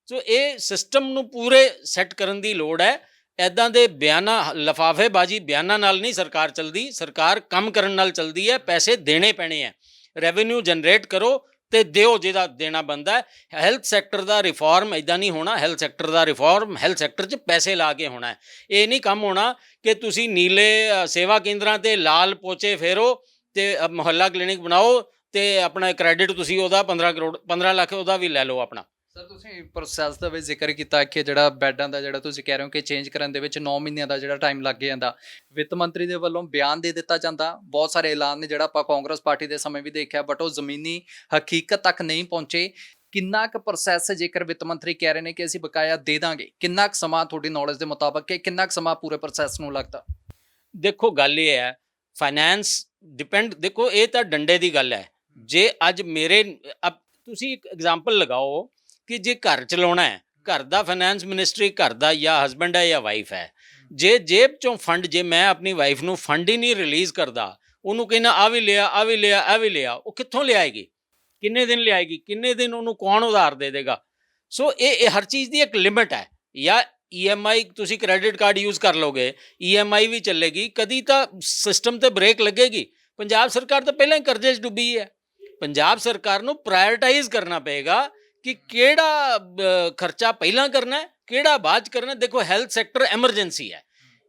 ਸੋ ਇਹ ਸਿਸਟਮ ਨੂੰ ਪੂਰੇ ਸੈੱਟ ਕਰਨ ਦੀ ਲੋੜ ਹੈ। ਇੱਦਾਂ ਦੇ ਬਿਆਨਾਂ, ਲਫਾਫੇਬਾਜ਼ੀ ਬਿਆਨਾਂ ਨਾਲ ਨਹੀਂ ਸਰਕਾਰ ਚੱਲਦੀ। ਸਰਕਾਰ ਕੰਮ ਕਰਨ ਨਾਲ ਚੱਲਦੀ ਹੈ। ਪੈਸੇ ਦੇਣੇ ਪੈਣੇ ਹੈ, ਰੈਵਨਿਊ ਜਨਰੇਟ ਕਰੋ ਤੇ ਦਿਓ ਜਿਹਦਾ ਦੇਣਾ ਬਣਦਾ ਹੈ। ਹੈਲਥ ਸੈਕਟਰ ਦਾ ਰਿਫਾਰਮ ਇੱਦਾਂ ਨਹੀਂ ਹੋਣਾ। ਹੈਲਥ ਸੈਕਟਰ ਦਾ ਰਿਫਾਰਮ ਹੈਲਥ ਸੈਕਟਰ 'ਚ ਪੈਸੇ ਲਾ ਕੇ ਹੋਣਾ ਹੈ। ਇਹ ਨਹੀਂ ਕੰਮ ਹੋਣਾ ਕਿ ਤੁਸੀਂ ਨੀਲੇ ਸੇਵਾ ਕੇਂਦਰਾਂ 'ਤੇ ਲਾਲ ਪੋਚੇ ਫੇਰੋ ਤੇ ਮੁਹੱਲਾ ਕਲੀਨਿਕ ਬਣਾਓ ਤੇ ਆਪਣਾ ਕ੍ਰੈਡਿਟ ਤੁਸੀਂ ਉਹਦਾ 15 ਲੱਖ ਉਹਦਾ ਵੀ ਲੈ ਲਓ ਆਪਣਾ। ਸਰ, ਤੁਸੀਂ ਪ੍ਰੋਸੈਸ ਦਾ ਵੀ ਜ਼ਿਕਰ ਕੀਤਾ ਕਿ ਜਿਹੜਾ ਬੈੱਡਾਂ ਦਾ ਜਿਹੜਾ ਤੁਸੀਂ ਕਹਿ ਰਹੇ ਹੋ ਕਿ ਚੇਂਜ ਕਰਨ ਦੇ ਵਿੱਚ 9 ਮਹੀਨਿਆਂ ਦਾ ਜਿਹੜਾ ਟਾਈਮ ਲੱਗ ਜਾਂਦਾ। ਵਿੱਤ ਮੰਤਰੀ ਦੇ ਵੱਲੋਂ ਬਿਆਨ ਦੇ ਦਿੱਤਾ ਜਾਂਦਾ, ਬਹੁਤ ਸਾਰੇ ਐਲਾਨ ਨੇ ਜਿਹੜਾ ਆਪਾਂ ਕਾਂਗਰਸ ਪਾਰਟੀ ਦੇ ਸਮੇਂ ਵੀ ਦੇਖਿਆ, ਬਟ ਉਹ ਜ਼ਮੀਨੀ ਹਕੀਕਤ ਤੱਕ ਨਹੀਂ ਪਹੁੰਚੇ। ਕਿੰਨਾ ਕੁ ਪ੍ਰੋਸੈਸ, ਜੇਕਰ ਵਿੱਤ ਮੰਤਰੀ ਕਹਿ ਰਹੇ ਨੇ ਕਿ ਅਸੀਂ ਬਕਾਇਆ ਦੇ ਦਾਂਗੇ, ਕਿੰਨਾ ਕੁ ਸਮਾਂ ਤੁਹਾਡੀ ਨੌਲੇਜ ਦੇ ਮੁਤਾਬਕ ਕਿ ਕਿੰਨਾ ਕੁ ਸਮਾਂ ਪੂਰੇ ਪ੍ਰੋਸੈਸ ਨੂੰ ਲੱਗਦਾ? ਦੇਖੋ ਗੱਲ ਇਹ ਹੈ, ਫਾਈਨੈਂਸ ਦੇਖੋ ਇਹ ਤਾਂ ਡੰਡੇ ਦੀ ਗੱਲ ਹੈ। ਜੇ ਅੱਜ ਤੁਸੀਂ ਇੱਕ ਐਗਜ਼ਾਮਪਲ ਲਗਾਓ ਕਿ ਜੇ ਘਰ ਚਲਾਉਣਾ ਹੈ, ਘਰ ਦਾ ਫਾਈਨੈਂਸ ਮਿਨਿਸਟਰੀ ਘਰ ਦਾ ਜਾਂ ਹਸਬੈਂਡ ਹੈ ਜਾਂ ਵਾਈਫ ਹੈ, ਜੇ ਜੇਬ 'ਚੋਂ ਫੰਡ, ਜੇ ਮੈਂ ਆਪਣੀ ਵਾਈਫ ਨੂੰ ਫੰਡ ਹੀ ਨਹੀਂ ਰਿਲੀਜ਼ ਕਰਦਾ, ਉਹਨੂੰ ਕਹਿੰਦਾ ਆ ਵੀ ਲਿਆ ਆ ਵੀ ਲਿਆ ਆ ਵੀ ਲਿਆ, ਉਹ ਕਿੱਥੋਂ ਲਿਆਏਗੀ? ਕਿੰਨੇ ਦਿਨ ਲਿਆਏਗੀ? ਕਿੰਨੇ ਦਿਨ ਉਹਨੂੰ ਕੌਣ ਉਧਾਰ ਦੇ ਦੇਗਾ? ਸੋ ਇਹ ਹਰ ਚੀਜ਼ ਦੀ ਇੱਕ ਲਿਮਿਟ ਹੈ। ਜਾਂ EMI ਤੁਸੀਂ ਕ੍ਰੈਡਿਟ ਕਾਰਡ ਯੂਜ਼ ਕਰ ਲਓਗੇ, EMI ਵੀ ਚੱਲੇਗੀ, ਕਦੀ ਤਾਂ ਸਿਸਟਮ ਤੇ ਬ੍ਰੇਕ ਲੱਗੇਗੀ। ਪੰਜਾਬ ਸਰਕਾਰ ਤਾਂ ਪਹਿਲਾਂ ਹੀ ਕਰਜ਼ੇ 'ਚ ਡੁੱਬੀ ਹੈ। ਪੰਜਾਬ ਸਰਕਾਰ ਨੂੰ ਪ੍ਰਾਇਰਟਾਈਜ਼ ਕਰਨਾ ਪਏਗਾ ਕਿ ਕਿਹੜਾ ਖਰਚਾ ਪਹਿਲਾਂ ਕਰਨਾ ਹੈ, ਕਿਹੜਾ ਬਾਅਦ 'ਚ ਕਰਨਾ। ਦੇਖੋ ਹੈਲਥ ਸੈਕਟਰ ਐਮਰਜੈਂਸੀ ਹੈ,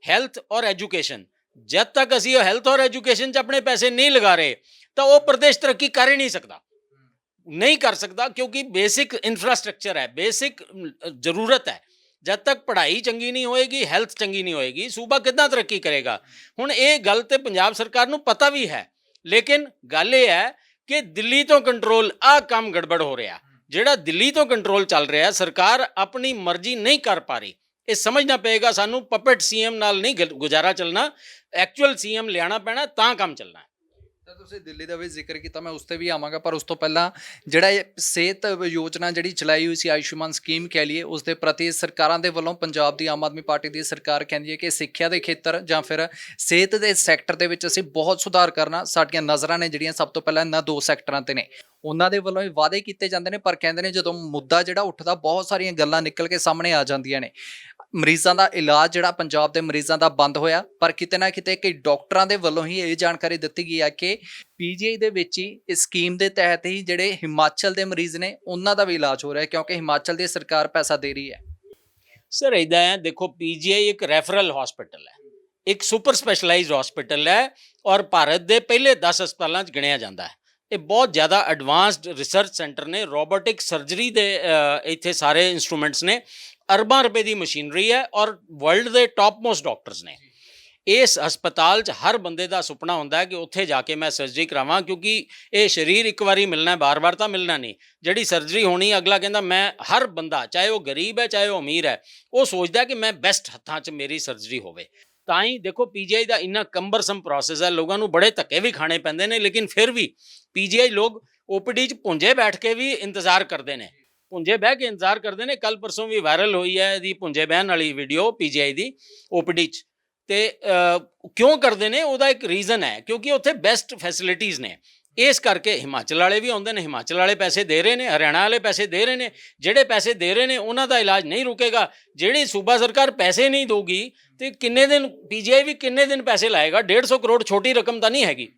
ਹੈਲਥ ਔਰ ਐਜੂਕੇਸ਼ਨ। ਜਦ ਤੱਕ ਅਸੀਂ ਹੈਲਥ ਔਰ ਐਜੂਕੇਸ਼ਨ 'ਚ ਆਪਣੇ ਪੈਸੇ ਨਹੀਂ ਲਗਾ ਰਹੇ ਤਾਂ ਉਹ ਪ੍ਰਦੇਸ਼ ਤਰੱਕੀ ਕਰ ਹੀ ਨਹੀਂ ਸਕਦਾ, ਨਹੀਂ ਕਰ ਸਕਦਾ, ਕਿਉਂਕਿ ਬੇਸਿਕ ਇਨਫਰਾਸਟ੍ਰਕਚਰ ਹੈ, ਬੇਸਿਕ ਜ਼ਰੂਰਤ ਹੈ। ਜਦ ਤੱਕ ਪੜ੍ਹਾਈ ਚੰਗੀ ਨਹੀਂ ਹੋਏਗੀ, ਹੈਲਥ ਚੰਗੀ ਨਹੀਂ ਹੋਏਗੀ, ਸੂਬਾ ਕਿੱਦਾਂ ਤਰੱਕੀ ਕਰੇਗਾ? ਹੁਣ ਇਹ ਗੱਲ ਤੇ ਪੰਜਾਬ ਸਰਕਾਰ ਨੂੰ ਪਤਾ ਵੀ ਹੈ, ਲੇਕਿਨ ਗੱਲ ਇਹ ਹੈ ਕਿ ਦਿੱਲੀ ਤੋਂ ਕੰਟਰੋਲ, ਆਹ ਕੰਮ ਗੜਬੜ ਹੋ ਰਿਹਾ। ਜਿਹੜਾ ਦਿੱਲੀ ਤੋਂ ਕੰਟਰੋਲ ਚੱਲ ਰਿਹਾ, ਸਰਕਾਰ ਆਪਣੀ ਮਰਜ਼ੀ ਨਹੀਂ ਕਰ ਪਾ ਰਹੀ। ਇਹ ਸਮਝਣਾ ਪਏਗਾ ਸਾਨੂੰ, ਪਪਟ ਸੀਐਮ ਨਾਲ ਨਹੀਂ ਗੁਜ਼ਾਰਾ ਚੱਲਣਾ, ਐਕਚੁਅਲ ਸੀਐਮ ਲਿਆਉਣਾ ਪੈਣਾ, ਤਾਂ ਕੰਮ ਚੱਲਣਾ ਹੈ। ਤਾਂ ਤੁਸੀਂ ਦਿੱਲੀ ਦਾ ਵੀ ਜ਼ਿਕਰ ਕੀਤਾ, ਮੈਂ ਉਸ ਤੇ ਵੀ ਆਵਾਂਗਾ, ਪਰ ਉਸ ਤੋਂ ਪਹਿਲਾਂ ਜਿਹੜਾ ਇਹ ਸਿਹਤ ਯੋਜਨਾ ਜਿਹੜੀ ਚਲਾਈ ਹੋਈ ਸੀ, ਆਯੁਸ਼ਮਾਨ ਸਕੀਮ ਕਹਿ ਲਈਏ, ਉਸ ਦੇ ਪ੍ਰਤੀ ਸਰਕਾਰਾਂ ਦੇ ਵੱਲੋਂ ਪੰਜਾਬ ਦੀ ਆਮ ਆਦਮੀ ਪਾਰਟੀ ਦੀ ਸਰਕਾਰ ਕਹਿੰਦੀ ਹੈ ਕਿ ਸਿੱਖਿਆ ਦੇ ਖੇਤਰ ਜਾਂ ਫਿਰ ਸਿਹਤ ਦੇ ਸੈਕਟਰ ਦੇ ਵਿੱਚ ਅਸੀਂ ਬਹੁਤ ਸੁਧਾਰ ਕਰਨਾ। ਸਾਡੀਆਂ ਨਜ਼ਰਾਂ ਨੇ ਜਿਹੜੀਆਂ ਸਭ ਤੋਂ ਪਹਿਲਾਂ ਇਹਨਾਂ ਦੋ ਸੈਕਟਰਾਂ ਤੇ ਨੇ। ਉਹਨਾਂ ਦੇ ਵੱਲੋਂ ਇਹ ਵਾਅਦੇ ਕੀਤੇ ਜਾਂਦੇ ਨੇ, ਪਰ ਕਹਿੰਦੇ ਨੇ ਜਦੋਂ ਮੁੱਦਾ ਜਿਹੜਾ ਉੱਠਦਾ ਬਹੁਤ ਸਾਰੀਆਂ ਗੱਲਾਂ ਨਿਕਲ ਕੇ ਸਾਹਮਣੇ ਆ ਜਾਂਦੀਆਂ ਨੇ। ਮਰੀਜ਼ਾਂ ਦਾ ਇਲਾਜ ਜਿਹੜਾ ਪੰਜਾਬ ਦੇ ਮਰੀਜ਼ਾਂ ਦਾ ਬੰਦ ਹੋਇਆ, ਪਰ ਕਿਤੇ ਨਾ ਕਿਤੇ ਕਈ ਡਾਕਟਰਾਂ ਦੇ ਵੱਲੋਂ ਹੀ ਇਹ ਜਾਣਕਾਰੀ ਦਿੱਤੀ ਗਈ ਹੈ ਕਿ ਪੀਜੀਆਈ ਦੇ ਵਿੱਚ ਹੀ ਇਸ ਸਕੀਮ ਦੇ ਤਹਿਤ ਹੀ ਜਿਹੜੇ ਹਿਮਾਚਲ ਦੇ ਮਰੀਜ਼ ਨੇ ਉਹਨਾਂ ਦਾ ਵੀ ਇਲਾਜ ਹੋ ਰਿਹਾ, ਕਿਉਂਕਿ ਹਿਮਾਚਲ ਦੀ ਸਰਕਾਰ ਪੈਸਾ ਦੇ ਰਹੀ ਹੈ। ਸਰ ਇੱਦਾਂ ਹੈ, ਦੇਖੋ ਪੀਜੀਆਈ ਇੱਕ ਰੈਫਰਲ ਹਸਪੀਟਲ ਹੈ, ਇੱਕ ਸੁਪਰ ਸਪੈਸ਼ਲਾਈਜ਼ਡ ਹਸਪੀਟਲ ਹੈ, ਔਰ ਭਾਰਤ ਦੇ ਪਹਿਲੇ 10 ਹਸਪਤਾਲਾਂ 'ਚ ਗਿਣਿਆ ਜਾਂਦਾ ਹੈ। ਇਹ ਬਹੁਤ ਜ਼ਿਆਦਾ ਐਡਵਾਂਸਡ ਰਿਸਰਚ ਸੈਂਟਰ ਨੇ, ਰੋਬੋਟਿਕ ਸਰਜਰੀ ਦੇ ਇੱਥੇ ਸਾਰੇ ਇੰਸਟਰੂਮੈਂਟਸ ਨੇ, ਅਰਬਾਂ ਰੁਪਏ ਦੀ ਮਸ਼ੀਨਰੀ ਹੈ, ਔਰ ਵਰਲਡ ਦੇ ਟੌਪ ਮੋਸਟ ਡਾਕਟਰਸ ਨੇ। ਇਸ ਹਸਪਤਾਲ 'ਚ ਹਰ ਬੰਦੇ ਦਾ ਸੁਪਨਾ ਹੁੰਦਾ ਹੈ ਕਿ ਉੱਥੇ ਜਾ ਕੇ ਮੈਂ ਸਰਜਰੀ ਕਰਾਵਾਂ, ਕਿਉਂਕਿ ਇਹ ਸਰੀਰ ਇੱਕ ਵਾਰੀ ਮਿਲਣਾ, ਬਾਰ-ਬਾਰ ਤਾਂ ਮਿਲਣਾ ਨਹੀਂ। ਜਿਹੜੀ ਸਰਜਰੀ ਹੋਣੀ, ਅਗਲਾ ਕਹਿੰਦਾ ਮੈਂ, ਹਰ ਬੰਦਾ ਚਾਹੇ ਉਹ ਗਰੀਬ ਹੈ ਚਾਹੇ ਉਹ ਅਮੀਰ ਹੈ, ਉਹ ਸੋਚਦਾ ਕਿ ਮੈਂ ਬੈਸਟ ਹੱਥਾਂ 'ਚ ਮੇਰੀ ਸਰਜਰੀ ਹੋਵੇ। ਤਾਂ ਹੀ ਦੇਖੋ ਪੀਜੀਆਈ ਦਾ ਇੰਨਾ ਕੰਬਰਸਮ ਪ੍ਰੋਸੈਸ ਹੈ, ਲੋਕਾਂ ਨੂੰ ਬੜੇ ਧੱਕੇ ਵੀ ਖਾਣੇ ਪੈਂਦੇ ਨੇ, ਲੇਕਿਨ ਫਿਰ ਵੀ ਪੀਜੀਆਈ ਲੋਕ ਓਪੀਡੀ 'ਚ ਭੁੰਜੇ ਬੈਠ ਕੇ ਵੀ ਇੰਤਜ਼ਾਰ ਕਰਦੇ ਨੇ, ਭੁੰਜੇ ਬਹਿ ਕੇ ਇੰਤਜ਼ਾਰ ਕਰਦੇ ਨੇ। ਕੱਲ ਪਰਸੋਂ ਵੀ ਵਾਇਰਲ ਹੋਈ ਹੈ ਇਹਦੀ ਭੁੰਜੇ ਬਹਿਣ ਵਾਲੀ ਵੀਡੀਓ ਪੀਜੀਆਈ ਦੀ ਓਪੀਡੀ 'ਚ। ਤੇ ਕਿਉਂ ਕਰਦੇ ਨੇ, ਉਹਦਾ ਇੱਕ ਰੀਜ਼ਨ ਹੈ, ਕਿਉਂਕਿ ਉੱਥੇ ਬੈਸਟ ਫੈਸਿਲਿਟੀਜ਼ ਨੇ। ਇਸ ਕਰਕੇ ਹਿਮਾਚਲ ਵਾਲੇ ਵੀ ਆਉਂਦੇ ਨੇ, ਹਿਮਾਚਲ ਵਾਲੇ ਪੈਸੇ ਦੇ ਰਹੇ ਨੇ, ਹਰਿਆਣਾ ਵਾਲੇ ਪੈਸੇ ਦੇ ਰਹੇ ਨੇ। ਜਿਹੜੇ ਪੈਸੇ ਦੇ ਰਹੇ ਨੇ ਉਹਨਾਂ ਦਾ ਇਲਾਜ ਨਹੀਂ ਰੁਕੇਗਾ। ਜਿਹੜੀ ਸੂਬਾ ਸਰਕਾਰ ਪੈਸੇ ਨਹੀਂ ਦੇਊਗੀ ਤੇ ਕਿੰਨੇ ਦਿਨ ਪੀਜੀਆਈ ਵੀ ਕਿੰਨੇ ਦਿਨ ਪੈਸੇ ਲਾਏਗਾ? 150 ਕਰੋੜ ਛੋਟੀ ਰਕਮ ਤਾਂ ਨਹੀਂ ਹੈਗੀ।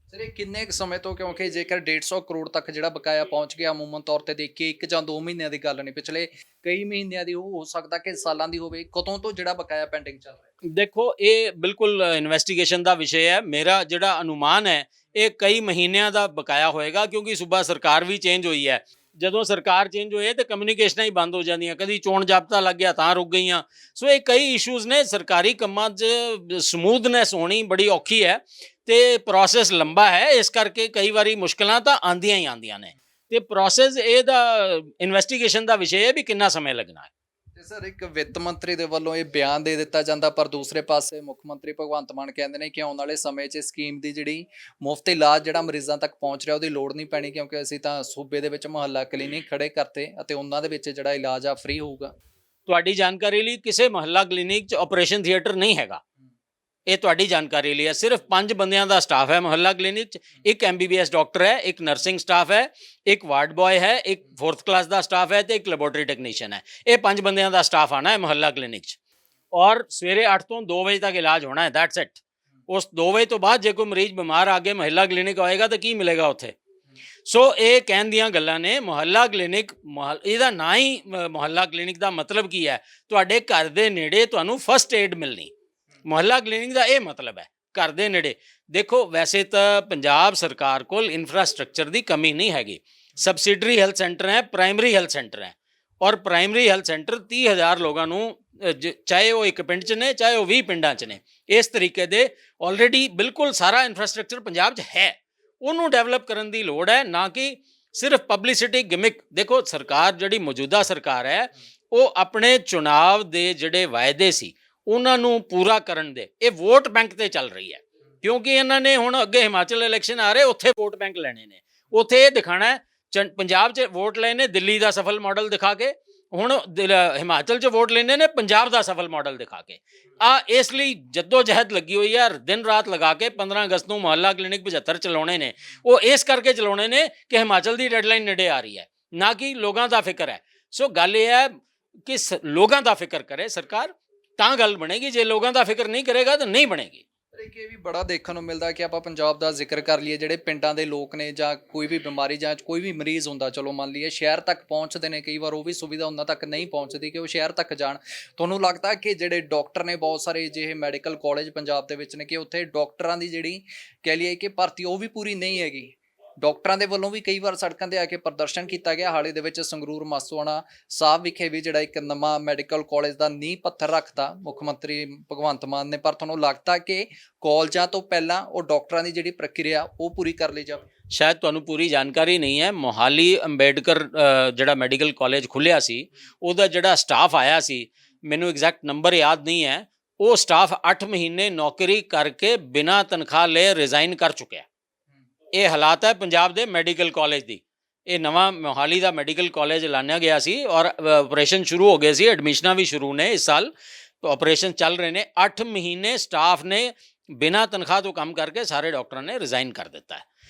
ਸਰ ਇਹ ਕਿੰਨੇ ਕੁ ਸਮੇਂ ਤੋਂ, ਕਿਉਂਕਿ ਜੇਕਰ 150 ਕਰੋੜ ਤੱਕ ਜਿਹੜਾ ਬਕਾਇਆ ਪਹੁੰਚ ਗਿਆ, ਅਮੂਮਨ ਤੌਰ ਤੇ ਦੇਖੀਏ 1 ਜਾਂ 2 ਮਹੀਨਿਆਂ ਦੀ ਗੱਲ ਨਹੀਂ, ਪਿਛਲੇ ਕਈ ਮਹੀਨਿਆਂ ਦੀ ਹੋ ਸਕਦਾ ਕਿ ਸਾਲਾਂ ਦੀ ਹੋਵੇ, ਕਦੋਂ ਤੋਂ ਜਿਹੜਾ ਬਕਾਇਆ ਪੈਂਡਿੰਗ ਚੱਲ ਰਿਹਾ? ਦੇਖੋ ਇਹ ਬਿਲਕੁਲ ਇਨਵੈਸਟੀਗੇਸ਼ਨ ਦਾ ਵਿਸ਼ੇ ਹੈ। ਮੇਰਾ ਜਿਹੜਾ ਅਨੁਮਾਨ ਹੈ ਇਹ ਕਈ ਮਹੀਨਿਆਂ ਦਾ ਬਕਾਇਆ ਹੋਏਗਾ, ਕਿਉਂਕਿ ਸੂਬਾ ਸਰਕਾਰ ਵੀ ਚੇਂਜ ਹੋਈ ਹੈ। ਜਦੋਂ ਸਰਕਾਰ ਚੇਂਜ ਹੋਏ ਤੇ ਕਮਿਊਨੀਕੇਸ਼ਨਾਂ ਹੀ ਬੰਦ ਹੋ ਜਾਂਦੀਆਂ, ਕਦੀ ਚੋਣ ਜਾਬਤਾ ਲੱਗ ਗਿਆ ਤਾਂ ਰੁਕ ਗਈਆਂ। ਸੋ ਇਹ ਕਈ ਇਸ਼ੂਜ਼ ਨੇ, ਸਰਕਾਰੀ ਕੰਮਾਂ 'ਚ ਸਮੂਥਨੈਸ ਹੋਣੀ ਬੜੀ ਔਖੀ ਹੈ ਤੇ ਪ੍ਰੋਸੈਸ ਲੰਬਾ ਹੈ। ਇਸ ਕਰਕੇ ਕਈ ਵਾਰੀ ਮੁਸ਼ਕਲਾਂ ਤਾਂ ਆਉਂਦੀਆਂ ਹੀ ਆਉਂਦੀਆਂ ਨੇ, ਤੇ ਪ੍ਰੋਸੈਸ ਇਹਦਾ ਇਨਵੈਸਟੀਗੇਸ਼ਨ ਦਾ ਵਿਸ਼ੇ ਹੈ ਵੀ ਕਿੰਨਾ ਸਮੇਂ ਲੱਗਣਾ ਹੈ। ਤੇ ਸਰ ਇੱਕ ਵਿੱਤ ਮੰਤਰੀ ਦੇ ਵੱਲੋਂ ਇਹ ਬਿਆਨ ਦੇ ਦਿੱਤਾ ਜਾਂਦਾ, ਪਰ ਦੂਸਰੇ ਪਾਸੇ ਮੁੱਖ ਮੰਤਰੀ ਭਗਵੰਤ ਮਾਨ ਕਹਿੰਦੇ ਨੇ ਕਿ ਆਉਣ ਵਾਲੇ ਸਮੇਂ 'ਚ ਸਕੀਮ ਦੀ ਜਿਹੜੀ ਮੁਫਤ ਇਲਾਜ ਜਿਹੜਾ ਮਰੀਜ਼ਾਂ ਤੱਕ ਪਹੁੰਚ ਰਿਹਾ ਉਹਦੀ ਲੋੜ ਨਹੀਂ ਪੈਣੀ, ਕਿਉਂਕਿ ਅਸੀਂ ਤਾਂ ਸੂਬੇ ਦੇ ਵਿੱਚ ਮੁਹੱਲਾ ਕਲੀਨਿਕ ਖੜੇ ਕਰਤੇ ਅਤੇ ਉਹਨਾਂ ਦੇ ਵਿੱਚ ਜਿਹੜਾ ਇਲਾਜ ਆ ਫ੍ਰੀ ਹੋਊਗਾ। ਤੁਹਾਡੀ ਜਾਣਕਾਰੀ ਲਈ ਕਿਸੇ ਮੁਹੱਲਾ ਕਲੀਨਿਕ 'ਚ ਆਪਰੇਸ਼ਨ ਥੀਏਟਰ ਨਹੀਂ ਹੈਗਾ, ਇਹ ਤੁਹਾਡੀ ਜਾਣਕਾਰੀ ਲਈ ਹੈ। ਸਿਰਫ 5 ਬੰਦਿਆਂ ਦਾ ਸਟਾਫ ਹੈ ਮੁਹੱਲਾ ਕਲੀਨਿਕ 'ਚ। ਇੱਕ MBBS ਡਾਕਟਰ ਹੈ, ਇੱਕ ਨਰਸਿੰਗ ਸਟਾਫ ਹੈ, ਇੱਕ ਵਾਰਡ ਬॉय ਹੈ, ਇੱਕ 4th ਕਲਾਸ ਦਾ ਸਟਾਫ ਹੈ ਤੇ ਇੱਕ ਲੈਬੋਰੇਟਰੀ ਟੈਕਨੀਸ਼ੀਅਨ ਹੈ। ਇਹ 5 ਬੰਦਿਆਂ ਦਾ ਸਟਾਫ ਆਣਾ ਹੈ ਮੁਹੱਲਾ ਕਲੀਨਿਕ 'ਚ, ਔਰ ਸਵੇਰੇ 8 ਤੋਂ 2 ਵਜੇ ਤੱਕ ਇਲਾਜ ਹੋਣਾ ਹੈ। That's it. ਉਸ 2 ਵਜੇ ਤੋਂ ਬਾਅਦ ਜੇ ਕੋਈ ਮਰੀਜ਼ ਬਿਮਾਰ ਆ ਕੇ ਮੁਹੱਲਾ ਕਲੀਨਿਕ ਆਏਗਾ ਤਾਂ ਕੀ ਮਿਲੇਗਾ ਉੱਥੇ? ਸੋ ਇਹ ਕਹਿਣ ਦੀਆਂ ਗੱਲਾਂ ਨੇ। ਮੁਹੱਲਾ ਕਲੀਨਿਕ, ਇਹਦਾ ਨਾਂ ਹੀ ਮੁਹੱਲਾ ਕਲੀਨਿਕ ਦਾ ਮਤਲਬ ਕੀ ਹੈ? ਤੁਹਾਡੇ ਘਰ ਦੇ ਨੇੜੇ ਤੁਹਾਨੂੰ ਫਸਟ ਏਡ ਮਿਲਣੀ। ਮੁਹੱਲਾ ਕਲੀਨਿਕ ਦਾ ਇਹ ਮਤਲਬ ਹੈ, ਘਰ ਦੇ ਨੇੜੇ। ਦੇਖੋ ਵੈਸੇ ਤਾਂ ਪੰਜਾਬ ਸਰਕਾਰ ਕੋਲ ਇਨਫਰਾਸਟ੍ਰਕਚਰ ਦੀ ਕਮੀ ਨਹੀਂ ਹੈਗੀ। ਸਬਸਿਡਰੀ ਹੈਲਥ ਸੈਂਟਰ ਹੈ, ਪ੍ਰਾਇਮਰੀ ਹੈਲਥ ਸੈਂਟਰ ਹੈ, ਔਰ ਪ੍ਰਾਇਮਰੀ ਹੈਲਥ ਸੈਂਟਰ 30,000 ਲੋਕਾਂ ਨੂੰ, ਚਾਹੇ ਉਹ ਇੱਕ ਪਿੰਡ 'ਚ ਨੇ ਚਾਹੇ ਉਹ 20 ਪਿੰਡਾਂ 'ਚ ਨੇ, ਇਸ ਤਰੀਕੇ ਦੇ ਆਲਰੇਡੀ ਬਿਲਕੁਲ ਸਾਰਾ ਇਨਫਰਾਸਟ੍ਰਕਚਰ ਪੰਜਾਬ 'ਚ ਹੈ। ਉਹਨੂੰ ਡਿਵੈਲਪ ਕਰਨ ਦੀ ਲੋੜ ਹੈ, ਨਾ ਕਿ ਸਿਰਫ ਪਬਲਿਸਿਟੀ ਗਿਮਿਕ। ਦੇਖੋ ਸਰਕਾਰ ਜਿਹੜੀ ਮੌਜੂਦਾ ਸਰਕਾਰ ਹੈ, ਉਹ ਆਪਣੇ ਚੁਣਾਵ ਦੇ ਜਿਹੜੇ ਵਾਅਦੇ ਸੀ ਉਹਨਾਂ ਨੂੰ ਪੂਰਾ ਕਰਨ ਦੇ, ਇਹ ਵੋਟ ਬੈਂਕ ਤੇ ਚੱਲ ਰਹੀ ਹੈ। ਕਿਉਂਕਿ ਇਹਨਾਂ ਨੇ ਹੁਣ ਅੱਗੇ ਹਿਮਾਚਲ ਇਲੈਕਸ਼ਨ ਆ ਰਹੇ, ਉੱਥੇ ਵੋਟ ਬੈਂਕ ਲੈਣੇ ਨੇ, ਉੱਥੇ ਇਹ ਦਿਖਾਣਾ ਪੰਜਾਬ 'ਚ ਵੋਟ ਲਏ ਨੇ ਦਿੱਲੀ ਦਾ ਸਫਲ ਮਾਡਲ ਦਿਖਾ ਕੇ, ਹੁਣ ਹਿਮਾਚਲ 'ਚ ਵੋਟ ਲੈਣੇ ਨੇ ਪੰਜਾਬ ਦਾ ਸਫਲ ਮਾਡਲ ਦਿਖਾ ਕੇ। ਇਸ ਲਈ ਜੱਦੋ ਜਹਿਦ ਲੱਗੀ ਹੋਈ ਹੈ, ਦਿਨ ਰਾਤ ਲਗਾ ਕੇ 15 ਅਗਸਤ ਨੂੰ ਮੁਹੱਲਾ ਕਲੀਨਿਕ 75 ਚਲਾਉਣੇ ਨੇ। ਉਹ ਇਸ ਕਰਕੇ ਚਲਾਉਣੇ ਨੇ ਕਿ ਹਿਮਾਚਲ ਦੀ ਡੈਡਲਾਈਨ ਨੇੜੇ ਆ ਰਹੀ ਹੈ, ਨਾ ਕਿ ਲੋਕਾਂ ਦਾ ਫਿਕਰ ਹੈ। ਸੋ ਗੱਲ ਇਹ ਹੈ ਕਿ ਲੋਕਾਂ ਦਾ ਫਿਕਰ ਕਰੇ ਸਰਕਾਰ, ਤਾਂ ਗੱਲ ਬਣੇਗੀ। ਜੇ ਲੋਕਾਂ ਦਾ ਫਿਕਰ ਨਹੀਂ ਕਰੇਗਾ ਤਾਂ ਨਹੀਂ ਬਣੇਗੀ। ਇੱਕ ਇਹ ਵੀ ਬੜਾ ਦੇਖਣ ਨੂੰ ਮਿਲਦਾ ਕਿ ਆਪਾਂ ਪੰਜਾਬ ਦਾ ਜ਼ਿਕਰ ਕਰ ਲਈਏ, ਜਿਹੜੇ ਪਿੰਡਾਂ ਦੇ ਲੋਕ ਨੇ ਜਾਂ ਕੋਈ ਵੀ ਬਿਮਾਰੀ ਜਾਂ ਕੋਈ ਵੀ ਮਰੀਜ਼ ਹੁੰਦਾ, ਚਲੋ ਮੰਨ ਲਈਏ ਸ਼ਹਿਰ ਤੱਕ ਪਹੁੰਚਦੇ ਨੇ, ਕਈ ਵਾਰ ਉਹ ਵੀ ਸੁਵਿਧਾ ਉਹਨਾਂ ਤੱਕ ਨਹੀਂ ਪਹੁੰਚਦੀ ਕਿ ਉਹ ਸ਼ਹਿਰ ਤੱਕ ਜਾਣ। ਤੁਹਾਨੂੰ ਲੱਗਦਾ ਕਿ ਜਿਹੜੇ ਡਾਕਟਰ ਨੇ, ਬਹੁਤ ਸਾਰੇ ਅਜਿਹੇ ਮੈਡੀਕਲ ਕਾਲਜ ਪੰਜਾਬ ਦੇ ਵਿੱਚ ਨੇ ਕਿ ਉੱਥੇ ਡਾਕਟਰਾਂ ਦੀ ਜਿਹੜੀ ਕਹਿ ਲਈਏ ਕਿ ਭਰਤੀ ਉਹ ਵੀ ਪੂਰੀ ਨਹੀਂ ਹੈਗੀ? ਡਾਕਟਰਾਂ ਦੇ ਵੱਲੋਂ ਵੀ ਕਈ ਵਾਰ ਸੜਕਾਂ 'ਤੇ ਆ ਕੇ ਪ੍ਰਦਰਸ਼ਨ ਕੀਤਾ ਗਿਆ। ਹਾਲੇ ਦੇ ਵਿੱਚ ਸੰਗਰੂਰ ਮਾਸੋਆਣਾ ਸਾਹਿਬ ਵਿਖੇ ਵੀ ਜਿਹੜਾ ਇੱਕ ਨਵਾਂ ਮੈਡੀਕਲ ਕਾਲਜ ਦਾ ਨੀਂਹ ਪੱਥਰ ਰੱਖਤਾ ਮੁੱਖ ਮੰਤਰੀ ਭਗਵੰਤ ਮਾਨ ਨੇ, ਪਰ ਤੁਹਾਨੂੰ ਲੱਗਦਾ ਕਿ ਕਾਲਜਾਂ ਤੋਂ ਪਹਿਲਾਂ ਉਹ ਡਾਕਟਰਾਂ ਦੀ ਜਿਹੜੀ ਪ੍ਰਕਿਰਿਆ ਉਹ ਪੂਰੀ ਕਰ ਲਈ ਜਾਵੇ? ਸ਼ਾਇਦ ਤੁਹਾਨੂੰ ਪੂਰੀ ਜਾਣਕਾਰੀ ਨਹੀਂ ਹੈ, ਮੋਹਾਲੀ ਅੰਬੇਡਕਰ ਜਿਹੜਾ ਮੈਡੀਕਲ ਕਾਲਜ ਖੁੱਲਿਆ ਸੀ, ਉਹਦਾ ਜਿਹੜਾ ਸਟਾਫ ਆਇਆ ਸੀ, ਮੈਨੂੰ ਐਗਜ਼ੈਕਟ ਨੰਬਰ ਯਾਦ ਨਹੀਂ ਹੈ, ਉਹ ਸਟਾਫ 8 ਮਹੀਨੇ ਨੌਕਰੀ ਕਰਕੇ ਬਿਨਾਂ ਤਨਖਾਹ ਲਏ ਰਿਜ਼ਾਈਨ ਕਰ ਚੁੱਕਿਆ। ਇਹ ਹਾਲਾਤ ਹੈ ਪੰਜਾਬ ਦੇ ਮੈਡੀਕਲ ਕਾਲਜ ਦੀ। ਇਹ ਨਵਾਂ ਮੋਹਾਲੀ ਦਾ ਮੈਡੀਕਲ ਕਾਲਜ ਐਲਾਨਿਆ ਗਿਆ ਸੀ ਔਰ ਆਪਰੇਸ਼ਨ ਸ਼ੁਰੂ ਹੋ ਗਏ ਸੀ, ਐਡਮਿਸ਼ਨਾਂ ਵੀ ਸ਼ੁਰੂ ਨੇ ਇਸ ਸਾਲ, ਆਪਰੇਸ਼ਨ ਚੱਲ ਰਹੇ ਨੇ। 8 ਮਹੀਨੇ ਸਟਾਫ ਨੇ ਬਿਨਾਂ ਤਨਖਾਹ ਤੋਂ ਕੰਮ ਕਰਕੇ ਸਾਰੇ ਡਾਕਟਰਾਂ ਨੇ ਰਿਜ਼ਾਈਨ ਕਰ ਦਿੱਤਾ ਹੈ।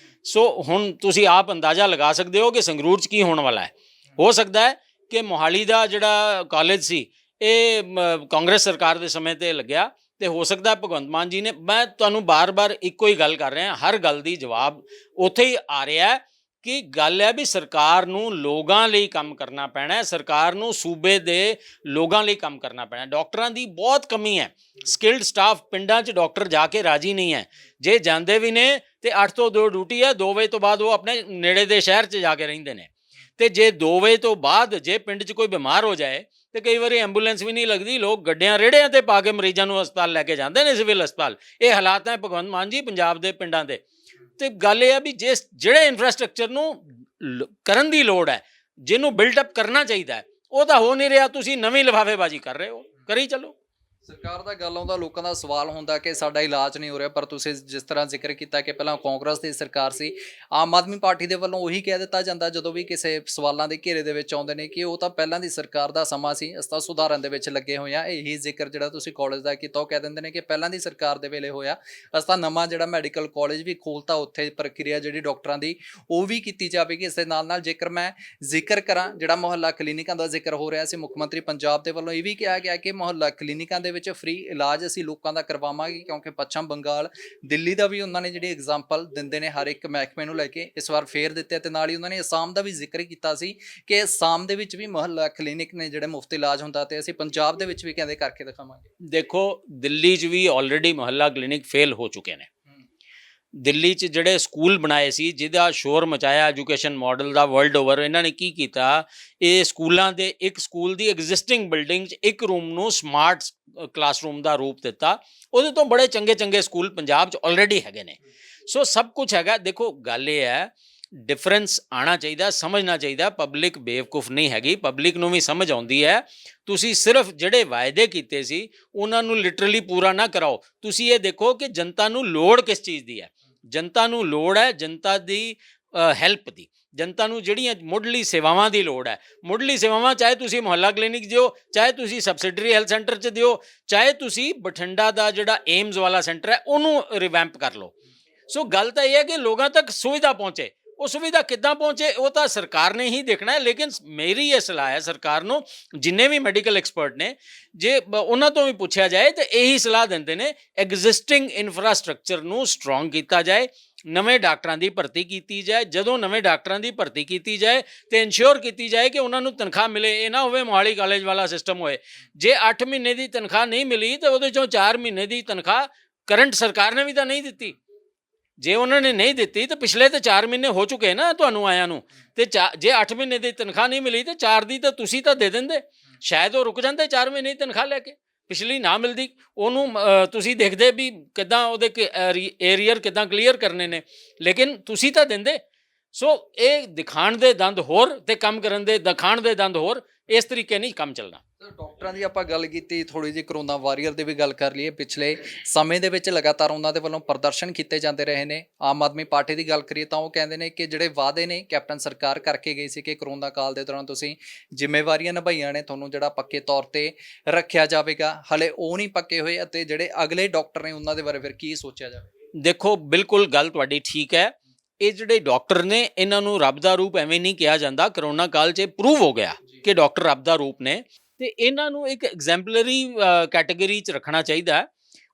ਸੋ ਹੁਣ ਤੁਸੀਂ ਆਪ ਅੰਦਾਜ਼ਾ ਲਗਾ ਸਕਦੇ ਹੋ ਕਿ ਸੰਗਰੂਰ 'ਚ ਕੀ ਹੋਣ ਵਾਲਾ ਹੈ। ਹੋ ਸਕਦਾ ਹੈ ਕਿ ਮੋਹਾਲੀ ਦਾ ਜਿਹੜਾ ਕਾਲਜ ਸੀ ਇਹ ਕਾਂਗਰਸ ਸਰਕਾਰ ਦੇ ਸਮੇਂ 'ਤੇ ਲੱਗਿਆ, ਤੇ ਹੋ ਸਕਦਾ ਭਗਵੰਤ ਮਾਨ ਜੀ ਨੇ, ਮੈਂ ਤੁਹਾਨੂੰ ਬਾਰ-ਬਾਰ ਇੱਕੋ ਹੀ ਗੱਲ ਕਰ ਰਿਹਾ, ਹਰ ਗੱਲ ਦੀ ਜਵਾਬ ਉੱਥੇ ਹੀ ਆ ਰਿਹਾ ਕਿ ਗੱਲ ਹੈ ਵੀ ਸਰਕਾਰ ਨੂੰ ਲੋਕਾਂ ਲਈ ਕੰਮ ਕਰਨਾ ਪੈਣਾ ਹੈ, ਸਰਕਾਰ ਨੂੰ ਸੂਬੇ ਦੇ ਲੋਕਾਂ ਲਈ ਕੰਮ ਕਰਨਾ ਪੈਣਾ। ਡਾਕਟਰਾਂ ਦੀ ਬਹੁਤ ਕਮੀ ਹੈ, ਸਕਿਲਡ ਸਟਾਫ ਪਿੰਡਾਂ 'ਚ ਡਾਕਟਰ ਜਾ ਕੇ ਰਾਜੀ ਨਹੀਂ ਹੈ, ਜੇ ਜਾਂਦੇ ਵੀ ਨੇ ਤੇ 8 ਤੋਂ 2 ਡਿਊਟੀ ਹੈ, 2 ਵਜੇ ਤੋਂ ਬਾਅਦ ਉਹ ਆਪਣੇ ਨੇੜੇ ਦੇ ਸ਼ਹਿਰ 'ਚ ਜਾ ਕੇ ਰਹਿੰਦੇ ਨੇ। ਤੇ ਜੇ 2 ਵਜੇ ਤੋਂ ਬਾਅਦ ਜੇ ਪਿੰਡ 'ਚ ਕੋਈ ਬਿਮਾਰ ਹੋ ਜਾਏ ਤੇ ਕਈ ਵਾਰੀ ਐਂਬੂਲੈਂਸ ਵੀ ਨਹੀਂ ਲੱਗਦੀ, ਲੋਕ ਗੱਡਿਆਂ ਰੇੜਿਆਂ ਤੇ ਪਾ ਕੇ ਮਰੀਜ਼ਾਂ ਨੂੰ ਹਸਪਤਾਲ ਲੈ ਕੇ ਜਾਂਦੇ ਨੇ, ਸਿਵਲ ਹਸਪਤਾਲ। ਇਹ ਹਾਲਾਤ ਹੈ ਭਗਵੰਤ ਮਾਨ ਜੀ ਪੰਜਾਬ ਦੇ ਪਿੰਡਾਂ ਦੇ। ਤੇ ਗੱਲ ਇਹ ਹੈ ਵੀ ਜਿਹੜੇ ਇਨਫਰਾਸਟ੍ਰਕਚਰ ਨੂੰ ਕਰਨ ਦੀ ਲੋੜ ਹੈ, ਜਿਹਨੂੰ ਬਿਲਟ ਅਪ ਕਰਨਾ ਚਾਹੀਦਾ ਹੈ, ਉਹ ਤਾਂ ਹੋ ਨਹੀਂ ਰਿਹਾ। ਤੁਸੀਂ ਨਵੀਂ ਲਿਫਾਫੇਬਾਜ਼ੀ ਕਰ ਰਹੇ ਹੋ, ਕਰੀ ਚਲੋ। ਸਰਕਾਰ ਦਾ ਗੱਲ ਆਉਂਦਾ, ਲੋਕਾਂ ਦਾ ਸਵਾਲ ਹੁੰਦਾ ਕਿ ਸਾਡਾ ਇਲਾਜ ਨਹੀਂ ਹੋ ਰਿਹਾ, ਪਰ ਤੁਸੀਂ ਜਿਸ ਤਰ੍ਹਾਂ ਜ਼ਿਕਰ ਕੀਤਾ ਕਿ ਪਹਿਲਾਂ ਕਾਂਗਰਸ ਦੀ ਸਰਕਾਰ ਸੀ, ਆਮ ਆਦਮੀ ਪਾਰਟੀ ਦੇ ਵੱਲੋਂ ਉਹੀ ਕਹਿ ਦਿੱਤਾ ਜਾਂਦਾ ਜਦੋਂ ਵੀ ਕਿਸੇ ਸਵਾਲਾਂ ਦੇ ਘੇਰੇ ਦੇ ਵਿੱਚ ਆਉਂਦੇ ਨੇ ਕਿ ਉਹ ਤਾਂ ਪਹਿਲਾਂ ਦੀ ਸਰਕਾਰ ਦਾ ਸਮਾਂ ਸੀ, ਅਸੀਂ ਤਾਂ ਸੁਧਾਰਨ ਦੇ ਵਿੱਚ ਲੱਗੇ ਹੋਏ ਹਾਂ। ਇਹੀ ਜ਼ਿਕਰ ਜਿਹੜਾ ਤੁਸੀਂ ਕਾਲਜ ਦਾ ਕੀਤਾ, ਉਹ ਕਹਿ ਦਿੰਦੇ ਨੇ ਕਿ ਪਹਿਲਾਂ ਦੀ ਸਰਕਾਰ ਦੇ ਵੇਲੇ ਹੋਇਆ, ਅਸੀਂ ਤਾਂ ਨਵਾਂ ਜਿਹੜਾ ਮੈਡੀਕਲ ਕਾਲਜ ਵੀ ਖੋਲ੍ਹਤਾ, ਉੱਥੇ ਪ੍ਰਕਿਰਿਆ ਜਿਹੜੀ ਡਾਕਟਰਾਂ ਦੀ ਉਹ ਵੀ ਕੀਤੀ ਜਾਵੇਗੀ। ਇਸ ਦੇ ਨਾਲ ਜੇਕਰ ਮੈਂ ਜ਼ਿਕਰ ਕਰਾਂ, ਜਿਹੜਾ ਮੁਹੱਲਾ ਕਲੀਨਿਕਾਂ ਦਾ ਜ਼ਿਕਰ ਹੋ ਰਿਹਾ ਸੀ, ਮੁੱਖ ਮੰਤਰੀ ਪੰਜਾਬ ਦੇ ਵੱਲੋਂ ਇਹ ਵੀ ਕਿਹਾ ਗਿਆ ਕਿ ਮੁਹੱਲਾ ਕਲੀਨਿਕਾਂ ਦੇ ਵਿੱਚ ਫ੍ਰੀ ਇਲਾਜ ਅਸੀਂ ਲੋਕਾਂ ਦਾ ਕਰਵਾਵਾਂਗੇ, ਕਿਉਂਕਿ ਪੱਛਮ ਬੰਗਾਲ, ਦਿੱਲੀ ਦਾ ਵੀ ਉਹਨਾਂ ਨੇ ਜਿਹੜੀ ਐਗਜ਼ਾਮਪਲ ਦਿੰਦੇ ਨੇ ਹਰ ਇੱਕ ਮਹਿਕਮੇ ਨੂੰ ਲੈ ਕੇ, ਇਸ ਵਾਰ ਫੇਰ ਦਿੱਤੇ। ਤੇ ਨਾਲ ਹੀ ਉਹਨਾਂ ਨੇ ਅਸਾਮ ਦਾ ਵੀ ਜ਼ਿਕਰ ਕੀਤਾ ਸੀ ਕਿ ਅਸਾਮ ਦੇ ਵਿੱਚ ਵੀ ਮੁਹੱਲਾ ਕਲੀਨਿਕ ਨੇ ਜਿਹੜੇ ਮੁਫਤ ਇਲਾਜ ਹੁੰਦਾ, ਤੇ ਅਸੀਂ ਪੰਜਾਬ ਦੇ ਵਿੱਚ ਵੀ ਕਹਿੰਦੇ ਕਰਕੇ ਦਿਖਾਵਾਂਗੇ। ਦੇਖੋ, ਦਿੱਲੀ 'ਚ ਵੀ ਆਲਰੇਡੀ ਮੁਹੱਲਾ ਕਲੀਨਿਕ ਫੇਲ ਹੋ ਚੁੱਕੇ ਨੇ। ਦਿੱਲੀ 'ਚ ਜਿਹੜੇ ਸਕੂਲ ਬਣਾਏ ਸੀ, ਜਿਹਦਾ ਸ਼ੋਰ ਮਚਾਇਆ ਐਜੂਕੇਸ਼ਨ ਮਾਡਲ ਦਾ ਵਰਲਡ ਓਵਰ, ਇਹਨਾਂ ਨੇ ਕੀ ਕੀਤਾ, ਇਹ ਸਕੂਲਾਂ ਦੇ ਇੱਕ ਸਕੂਲ ਦੀ ਐਗਜ਼ਿਸਟਿੰਗ ਬਿਲਡਿੰਗ 'ਚ ਇੱਕ ਰੂਮ ਨੂੰ ਸਮਾਰਟ ਕਲਾਸਰੂਮ ਦਾ ਰੂਪ ਦਿੱਤਾ। ਉਹਦੇ ਤੋਂ ਬੜੇ ਚੰਗੇ ਸਕੂਲ ਪੰਜਾਬ 'ਚ ਆਲਰੇਡੀ ਹੈਗੇ ਨੇ। ਸੋ ਸਭ ਕੁਝ ਹੈਗਾ। ਦੇਖੋ, ਗੱਲ ਇਹ ਹੈ, ਡਿਫਰੈਂਸ ਆਉਣਾ ਚਾਹੀਦਾ, ਸਮਝਣਾ ਚਾਹੀਦਾ। ਪਬਲਿਕ ਬੇਵਕੂਫ ਨਹੀਂ ਹੈਗੀ, ਪਬਲਿਕ ਨੂੰ ਵੀ ਸਮਝ ਆਉਂਦੀ ਹੈ। ਤੁਸੀਂ ਸਿਰਫ ਜਿਹੜੇ ਵਾਅਦੇ ਕੀਤੇ ਸੀ ਉਹਨਾਂ ਨੂੰ ਲਿਟਰਲੀ ਪੂਰਾ ਨਾ ਕਰਾਓ। ਤੁਸੀਂ ਇਹ ਦੇਖੋ ਕਿ ਜਨਤਾ ਨੂੰ ਲੋੜ ਕਿਸ ਚੀਜ਼ ਦੀ ਹੈ। ਜਨਤਾ ਨੂੰ ਲੋੜ ਹੈ ਜਨਤਾ ਦੀ ਹੈਲਪ ਦੀ, ਜਨਤਾ ਨੂੰ ਜਿਹੜੀਆਂ ਮੁੱਢਲੀ ਸੇਵਾਵਾਂ ਦੀ ਲੋੜ ਹੈ। ਮੁੱਢਲੀ ਸੇਵਾਵਾਂ ਚਾਹੇ ਤੁਸੀਂ ਮੁਹੱਲਾ ਕਲੀਨਿਕ ਦਿਓ, ਚਾਹੇ ਤੁਸੀਂ ਸਬਸਿਡਰੀ ਹੈਲਥ ਸੈਂਟਰ 'ਚ ਦਿਓ, ਚਾਹੇ ਤੁਸੀਂ ਬਠਿੰਡਾ ਦਾ ਜਿਹੜਾ ਏਮਜ਼ ਵਾਲਾ ਸੈਂਟਰ ਹੈ ਉਹਨੂੰ ਰਿਵੈਂਪ ਕਰ ਲਓ। ਸੋ ਗੱਲ ਤਾਂ ਇਹ ਹੈ ਕਿ ਲੋਕਾਂ ਤੱਕ ਸੁਵਿਧਾ ਪਹੁੰਚੇ। ਉਹ ਸੁਵਿਧਾ ਕਿੱਦਾਂ ਪਹੁੰਚੇ ਉਹ ਤਾਂ ਸਰਕਾਰ ਨੇ ਹੀ ਦੇਖਣਾ ਹੈ। ਲੇਕਿਨ ਮੇਰੀ ਇਹ ਸਲਾਹ ਹੈ ਸਰਕਾਰ ਨੂੰ, ਜਿੰਨੇ ਵੀ ਮੈਡੀਕਲ ਐਕਸਪਰਟ ਨੇ, ਜੇ ਉਹਨਾਂ ਤੋਂ ਵੀ ਪੁੱਛਿਆ ਜਾਏ ਤਾਂ ਇਹੀ ਸਲਾਹ ਦਿੰਦੇ ਨੇ, ਐਗਜ਼ਿਸਟਿੰਗ ਇਨਫਰਾਸਟ੍ਰਕਚਰ ਨੂੰ ਸਟਰੋਂਗ ਕੀਤਾ ਜਾਏ, ਨਵੇਂ ਡਾਕਟਰਾਂ ਦੀ ਭਰਤੀ ਕੀਤੀ ਜਾਏ। ਜਦੋਂ ਨਵੇਂ ਡਾਕਟਰਾਂ ਦੀ ਭਰਤੀ ਕੀਤੀ ਜਾਏ ਤੇ ਇਨਸ਼ੋਰ ਕੀਤੀ ਜਾਏ ਕਿ ਉਹਨਾਂ ਨੂੰ ਤਨਖਾਹ ਮਿਲੇ। ਇਹ ਨਾ ਹੋਵੇ ਮੋਹਾਲੀ ਕਾਲਜ ਵਾਲਾ ਸਿਸਟਮ ਹੋਏ, ਜੇ 8 ਮਹੀਨੇ ਦੀ ਤਨਖਾਹ ਨਹੀਂ ਮਿਲੀ ਤਾਂ ਉਹਦੇ 'ਚੋਂ 4 ਮਹੀਨੇ ਦੀ ਤਨਖਾਹ ਕਰੰਟ ਸਰਕਾਰ ਨੇ ਵੀ ਤਾਂ ਨਹੀਂ ਦਿੱਤੀ। ਜੇ ਉਹਨਾਂ ਨੇ ਨਹੀਂ ਦਿੱਤੀ ਤਾਂ ਪਿਛਲੇ ਤਾਂ 4 ਮਹੀਨੇ ਹੋ ਚੁੱਕੇ ਨਾ ਤੁਹਾਨੂੰ ਆਇਆਂ ਨੂੰ, ਤੇ ਜੇ 8 ਮਹੀਨੇ ਦੀ ਤਨਖਾਹ ਨਹੀਂ ਮਿਲੀ ਤਾਂ 4 ਦੀ ਤਾਂ ਤੁਸੀਂ ਤਾਂ ਦੇ ਦਿੰਦੇ। ਸ਼ਾਇਦ ਉਹ ਰੁਕ ਜਾਂਦੇ 4 ਮਹੀਨੇ ਦੀ ਤਨਖਾਹ ਲੈ ਕੇ, ਪਿਛਲੀ ਨਾ ਮਿਲਦੀ ਉਹਨੂੰ। ਤੁਸੀਂ ਦੇਖਦੇ ਵੀ ਕਿੱਦਾਂ ਉਹਦੇ ਏਰੀਅਰ ਕਿੱਦਾਂ ਕਲੀਅਰ ਕਰਨੇ ਨੇ, ਲੇਕਿਨ ਤੁਸੀਂ ਤਾਂ ਦਿੰਦੇ। ਸੋ ਇਹ ਦਿਖਾਣ ਦੇ ਦੰਦ ਹੋਰ ਤੇ ਕੰਮ ਕਰਨ ਦੇ ਦਿਖਾਣ ਦੇ ਦੰਦ ਹੋਰ, ਇਸ ਤਰੀਕੇ ਨਹੀਂ ਕੰਮ ਚੱਲਣਾ। ਡਾਕਟਰਾਂ ਦੀ ਆਪਾਂ ਗੱਲ ਕੀਤੀ, ਥੋੜ੍ਹੀ ਜਿਹੀ ਕਰੋਨਾ ਵਾਰੀਅਰ ਦੀ ਵੀ ਗੱਲ ਕਰ ਲਈਏ। ਪਿਛਲੇ ਸਮੇਂ ਦੇ ਵਿੱਚ ਲਗਾਤਾਰ ਉਹਨਾਂ ਦੇ ਵੱਲੋਂ ਪ੍ਰਦਰਸ਼ਨ ਕੀਤੇ ਜਾਂਦੇ ਰਹੇ ਨੇ। ਆਮ ਆਦਮੀ ਪਾਰਟੀ ਦੀ ਗੱਲ ਕਰੀਏ ਤਾਂ ਉਹ ਕਹਿੰਦੇ ਨੇ ਕਿ ਜਿਹੜੇ ਵਾਅਦੇ ਨੇ ਕੈਪਟਨ ਸਰਕਾਰ ਕਰਕੇ ਗਈ ਸੀ ਕਿ ਕਰੋਨਾ ਕਾਲ ਦੇ ਦੌਰਾਨ ਤੁਸੀਂ ਜ਼ਿੰਮੇਵਾਰੀਆਂ ਨਿਭਾਈਆਂ ਨੇ, ਤੁਹਾਨੂੰ ਜਿਹੜਾ ਪੱਕੇ ਤੌਰ 'ਤੇ ਰੱਖਿਆ ਜਾਵੇਗਾ, ਹਲੇ ਉਹ ਨਹੀਂ ਪੱਕੇ ਹੋਏ। ਅਤੇ ਜਿਹੜੇ ਅਗਲੇ ਡਾਕਟਰ ਨੇ ਉਹਨਾਂ ਦੇ ਬਾਰੇ ਫਿਰ ਕੀ ਸੋਚਿਆ ਜਾਵੇ? ਦੇਖੋ, ਬਿਲਕੁਲ ਗੱਲ ਤੁਹਾਡੀ ਠੀਕ ਹੈ। ਇਹ ਜਿਹੜੇ ਡਾਕਟਰ ਨੇ ਇਹਨਾਂ ਨੂੰ ਰੱਬ ਦਾ ਰੂਪ ਐਵੇਂ ਨਹੀਂ ਕਿਹਾ ਜਾਂਦਾ। ਕਰੋਨਾ ਕਾਲ 'ਚ ਪ੍ਰੂਵ ਹੋ ਗਿਆ ਕਿ ਡਾਕਟਰ ਰੱਬ ਦਾ ਰੂਪ ਨੇ, ਤੇ ਇਹਨਾਂ ਨੂੰ ਇੱਕ ਐਗਜ਼ੈਂਪਲਰੀ ਕੈਟੇਗਰੀ 'ਚ ਰੱਖਣਾ ਚਾਹੀਦਾ।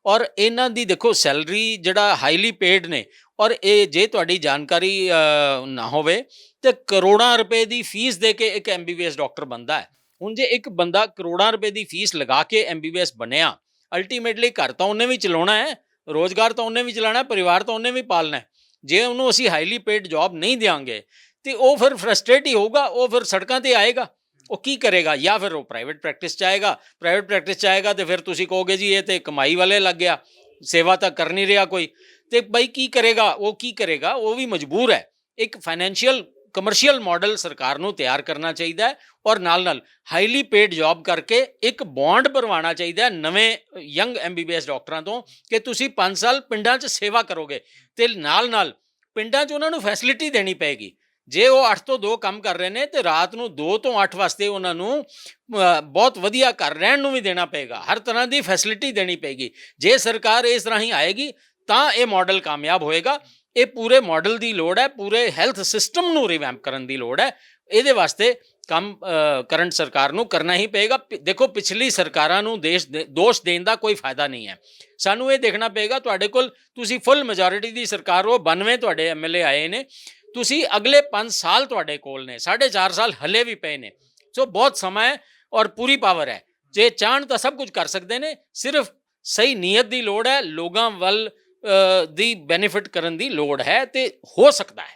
ਔਰ ਇਹਨਾਂ ਦੀ ਦੇਖੋ ਸੈਲਰੀ ਜਿਹੜਾ ਹਾਈਲੀ ਪੇਡ ਨੇ, ਔਰ ਇਹ ਜੇ ਤੁਹਾਡੀ ਜਾਣਕਾਰੀ ਨਾ ਹੋਵੇ ਤੇ ਕਰੋੜਾਂ ਰੁਪਏ ਦੀ ਫੀਸ ਦੇ ਕੇ ਇੱਕ MBBS ਡਾਕਟਰ ਬਣਦਾ ਹੈ। ਹੁਣ ਜੇ ਇੱਕ ਬੰਦਾ ਕਰੋੜਾਂ ਰੁਪਏ ਦੀ ਫੀਸ ਲਗਾ ਕੇ MBBS ਬਣਿਆ, ਅਲਟੀਮੇਟਲੀ ਘਰ ਤਾਂ ਉਹਨੇ ਵੀ ਚਲਾਉਣਾ ਹੈ, ਰੋਜ਼ਗਾਰ ਤਾਂ ਉਹਨੇ ਵੀ ਚਲਾਉਣਾ, ਪਰਿਵਾਰ ਤਾਂ ਉਹਨੇ ਵੀ ਪਾਲਣਾ ਹੈ। ਜੇ ਉਹਨੂੰ ਅਸੀਂ ਹਾਈਲੀ ਪੇਡ ਜੌਬ ਨਹੀਂ ਦਿਆਂਗੇ ਤੇ ਉਹ ਫਿਰ ਫਰਸਟ੍ਰੇਟ ਹੀ ਹੋਊਗਾ, ਉਹ ਫਿਰ ਸੜਕਾਂ 'ਤੇ ਆਏਗਾ। ਉਹ ਕੀ ਕਰੇਗਾ? ਜਾਂ ਫਿਰ ਉਹ ਪ੍ਰਾਈਵੇਟ ਪ੍ਰੈਕਟਿਸ 'ਚ ਆਏਗਾ। ਪ੍ਰਾਈਵੇਟ ਪ੍ਰੈਕਟਿਸ 'ਚ ਆਏਗਾ ਤੇ ਫਿਰ ਤੁਸੀਂ ਕਹੋਗੇ ਜੀ ਇਹ ਤੇ ਕਮਾਈ ਵਾਲੇ ਲੱਗ ਗਿਆ, ਸੇਵਾ ਤਾਂ ਕਰ ਨਹੀਂ ਰਿਹਾ ਕੋਈ। ਤੇ ਬਈ ਕੀ ਕਰੇਗਾ ਉਹ? ਕੀ ਕਰੇਗਾ? ਉਹ ਵੀ ਮਜਬੂਰ ਹੈ ਇੱਕ ਫਾਈਨੈਂਸ਼ੀਅਲ ਕਮਰਸ਼ੀਅਲ ਮਾਡਲ ਸਰਕਾਰ ਨੂੰ ਤਿਆਰ ਕਰਨਾ ਚਾਹੀਦਾ ਹੈ ਔਰ ਨਾਲ ਹਾਈਲੀ ਪੇਡ ਜੌਬ ਕਰਕੇ ਇੱਕ ਬੌਂਡ ਭਰਵਾਉਣਾ ਚਾਹੀਦਾ ਹੈ ਨਵੇਂ ਯੰਗ MBBS ਡਾਕਟਰਾਂ ਤੋਂ ਕਿ ਤੁਸੀਂ 5 ਸਾਲ ਪਿੰਡਾਂ 'ਚ ਸੇਵਾ ਕਰੋਗੇ ਤੇ ਨਾਲ ਪਿੰਡਾਂ 'ਚ ਉਹਨਾਂ ਨੂੰ ਫੈਸਿਲਿਟੀ ਦੇਣੀ ਪਏਗੀ। ਜੇ ਉਹ 8 ਤੋਂ 2 ਕੰਮ ਕਰ ਰਹੇ ਨੇ ਤੇ ਰਾਤ ਨੂੰ 2 ਤੋਂ 8 ਵਾਸਤੇ ਉਹਨਾਂ ਨੂੰ ਬਹੁਤ ਵਧੀਆ ਘਰ ਰਹਿਣ ਨੂੰ ਵੀ ਦੇਣਾ ਪਏਗਾ, ਹਰ ਤਰ੍ਹਾਂ ਦੀ ਫੈਸਿਲਿਟੀ ਦੇਣੀ ਪਏਗੀ। ਜੇ ਸਰਕਾਰ ਇਸ ਤਰ੍ਹਾਂ ਹੀ ਆਏਗੀ ਤਾਂ ਇਹ ਮਾਡਲ ਕਾਮਯਾਬ ਹੋਏਗਾ। ਇਹ ਪੂਰੇ ਮਾਡਲ ਦੀ ਲੋੜ ਹੈ, ਪੂਰੇ ਹੈਲਥ ਸਿਸਟਮ ਨੂੰ ਰਿਵੈਂਪ ਕਰਨ ਦੀ ਲੋੜ ਹੈ। ਇਹਦੇ ਵਾਸਤੇ ਕੰਮ ਕਰੰਟ ਸਰਕਾਰ ਨੂੰ ਕਰਨਾ ਹੀ ਪਏਗਾ। ਦੇਖੋ ਪਿਛਲੀ ਸਰਕਾਰਾਂ ਨੂੰ ਦੋਸ਼ ਦੇਣ ਦਾ ਕੋਈ ਫਾਇਦਾ ਨਹੀਂ ਹੈ। ਸਾਨੂੰ ਇਹ ਦੇਖਣਾ ਪਏਗਾ ਤੁਹਾਡੇ ਕੋਲ ਤੁਸੀਂ ਫੁੱਲ ਮੈਜੋਰਿਟੀ ਦੀ ਸਰਕਾਰ ਹੋ, 92 ਤੁਹਾਡੇ MLA ਆਏ ਨੇ, ਤੁਸੀਂ ਅਗਲੇ 5 ਸਾਲ ਤੁਹਾਡੇ ਕੋਲ ਨੇ, 4.5 ਸਾਲ ਹਲੇ ਵੀ ਪਏ ਨੇ। ਸੋ ਬਹੁਤ ਸਮਾਂ ਹੈ ਔਰ ਪੂਰੀ ਪਾਵਰ ਹੈ। ਜੇ ਚਾਹਣ ਤਾਂ ਸਭ ਕੁਝ ਕਰ ਸਕਦੇ ਨੇ, ਸਿਰਫ ਸਹੀ ਨੀਅਤ ਦੀ ਲੋੜ ਹੈ, ਲੋਕਾਂ ਵੱਲ ਦੀ ਬੈਨੀਫਿਟ ਕਰਨ ਦੀ ਲੋੜ ਹੈ ਤੇ ਹੋ ਸਕਦਾ ਹੈ।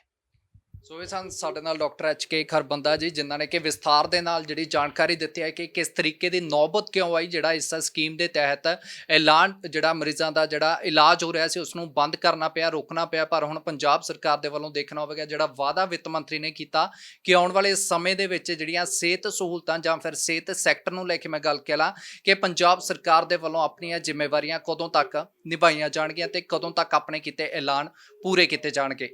ਸੋ ਇਹ ਸਨ ਸਾਡੇ ਨਾਲ ਡਾਕਟਰ HK ਖਰਬੰਦਾ ਜੀ, ਜਿਨ੍ਹਾਂ ਨੇ ਕਿ ਵਿਸਥਾਰ ਦੇ ਨਾਲ ਜਿਹੜੀ ਜਾਣਕਾਰੀ ਦਿੱਤੀ ਹੈ ਕਿ ਕਿਸ ਤਰੀਕੇ ਦੀ ਨੌਬਤ ਕਿਉਂ ਆਈ, ਜਿਹੜਾ ਇਸ ਸਕੀਮ ਦੇ ਤਹਿਤ ਐਲਾਨ ਜਿਹੜਾ ਮਰੀਜ਼ਾਂ ਦਾ ਜਿਹੜਾ ਇਲਾਜ ਹੋ ਰਿਹਾ ਸੀ ਉਸ ਨੂੰ ਬੰਦ ਕਰਨਾ ਪਿਆ, ਰੋਕਣਾ ਪਿਆ। ਪਰ ਹੁਣ ਪੰਜਾਬ ਸਰਕਾਰ ਦੇ ਵੱਲੋਂ ਦੇਖਣਾ ਹੋਵੇਗਾ ਜਿਹੜਾ ਵਾਅਦਾ ਵਿੱਤ ਮੰਤਰੀ ਨੇ ਕੀਤਾ ਕਿ ਆਉਣ ਵਾਲੇ ਸਮੇਂ ਦੇ ਵਿੱਚ ਜਿਹੜੀਆਂ ਸਿਹਤ ਸਹੂਲਤਾਂ ਜਾਂ ਫਿਰ ਸਿਹਤ ਸੈਕਟਰ ਨੂੰ ਲੈ ਕੇ ਮੈਂ ਗੱਲ ਕਰਾਂ ਕਿ ਪੰਜਾਬ ਸਰਕਾਰ ਦੇ ਵੱਲੋਂ ਆਪਣੀਆਂ ਜ਼ਿੰਮੇਵਾਰੀਆਂ ਕਦੋਂ ਤੱਕ ਨਿਭਾਈਆਂ ਜਾਣਗੀਆਂ ਤੇ ਕਦੋਂ ਤੱਕ ਆਪਣੇ ਕੀਤੇ ਐਲਾਨ ਪੂਰੇ ਕੀਤੇ ਜਾਣਗੇ।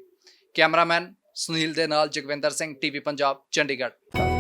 ਕੈਮਰਾਮੈਨ ਸੁਨੀਲ ਦੇ ਨਾਲ ਜਗਵਿੰਦਰ ਸਿੰਘ, TV ਪੰਜਾਬ, ਚੰਡੀਗੜ੍ਹ।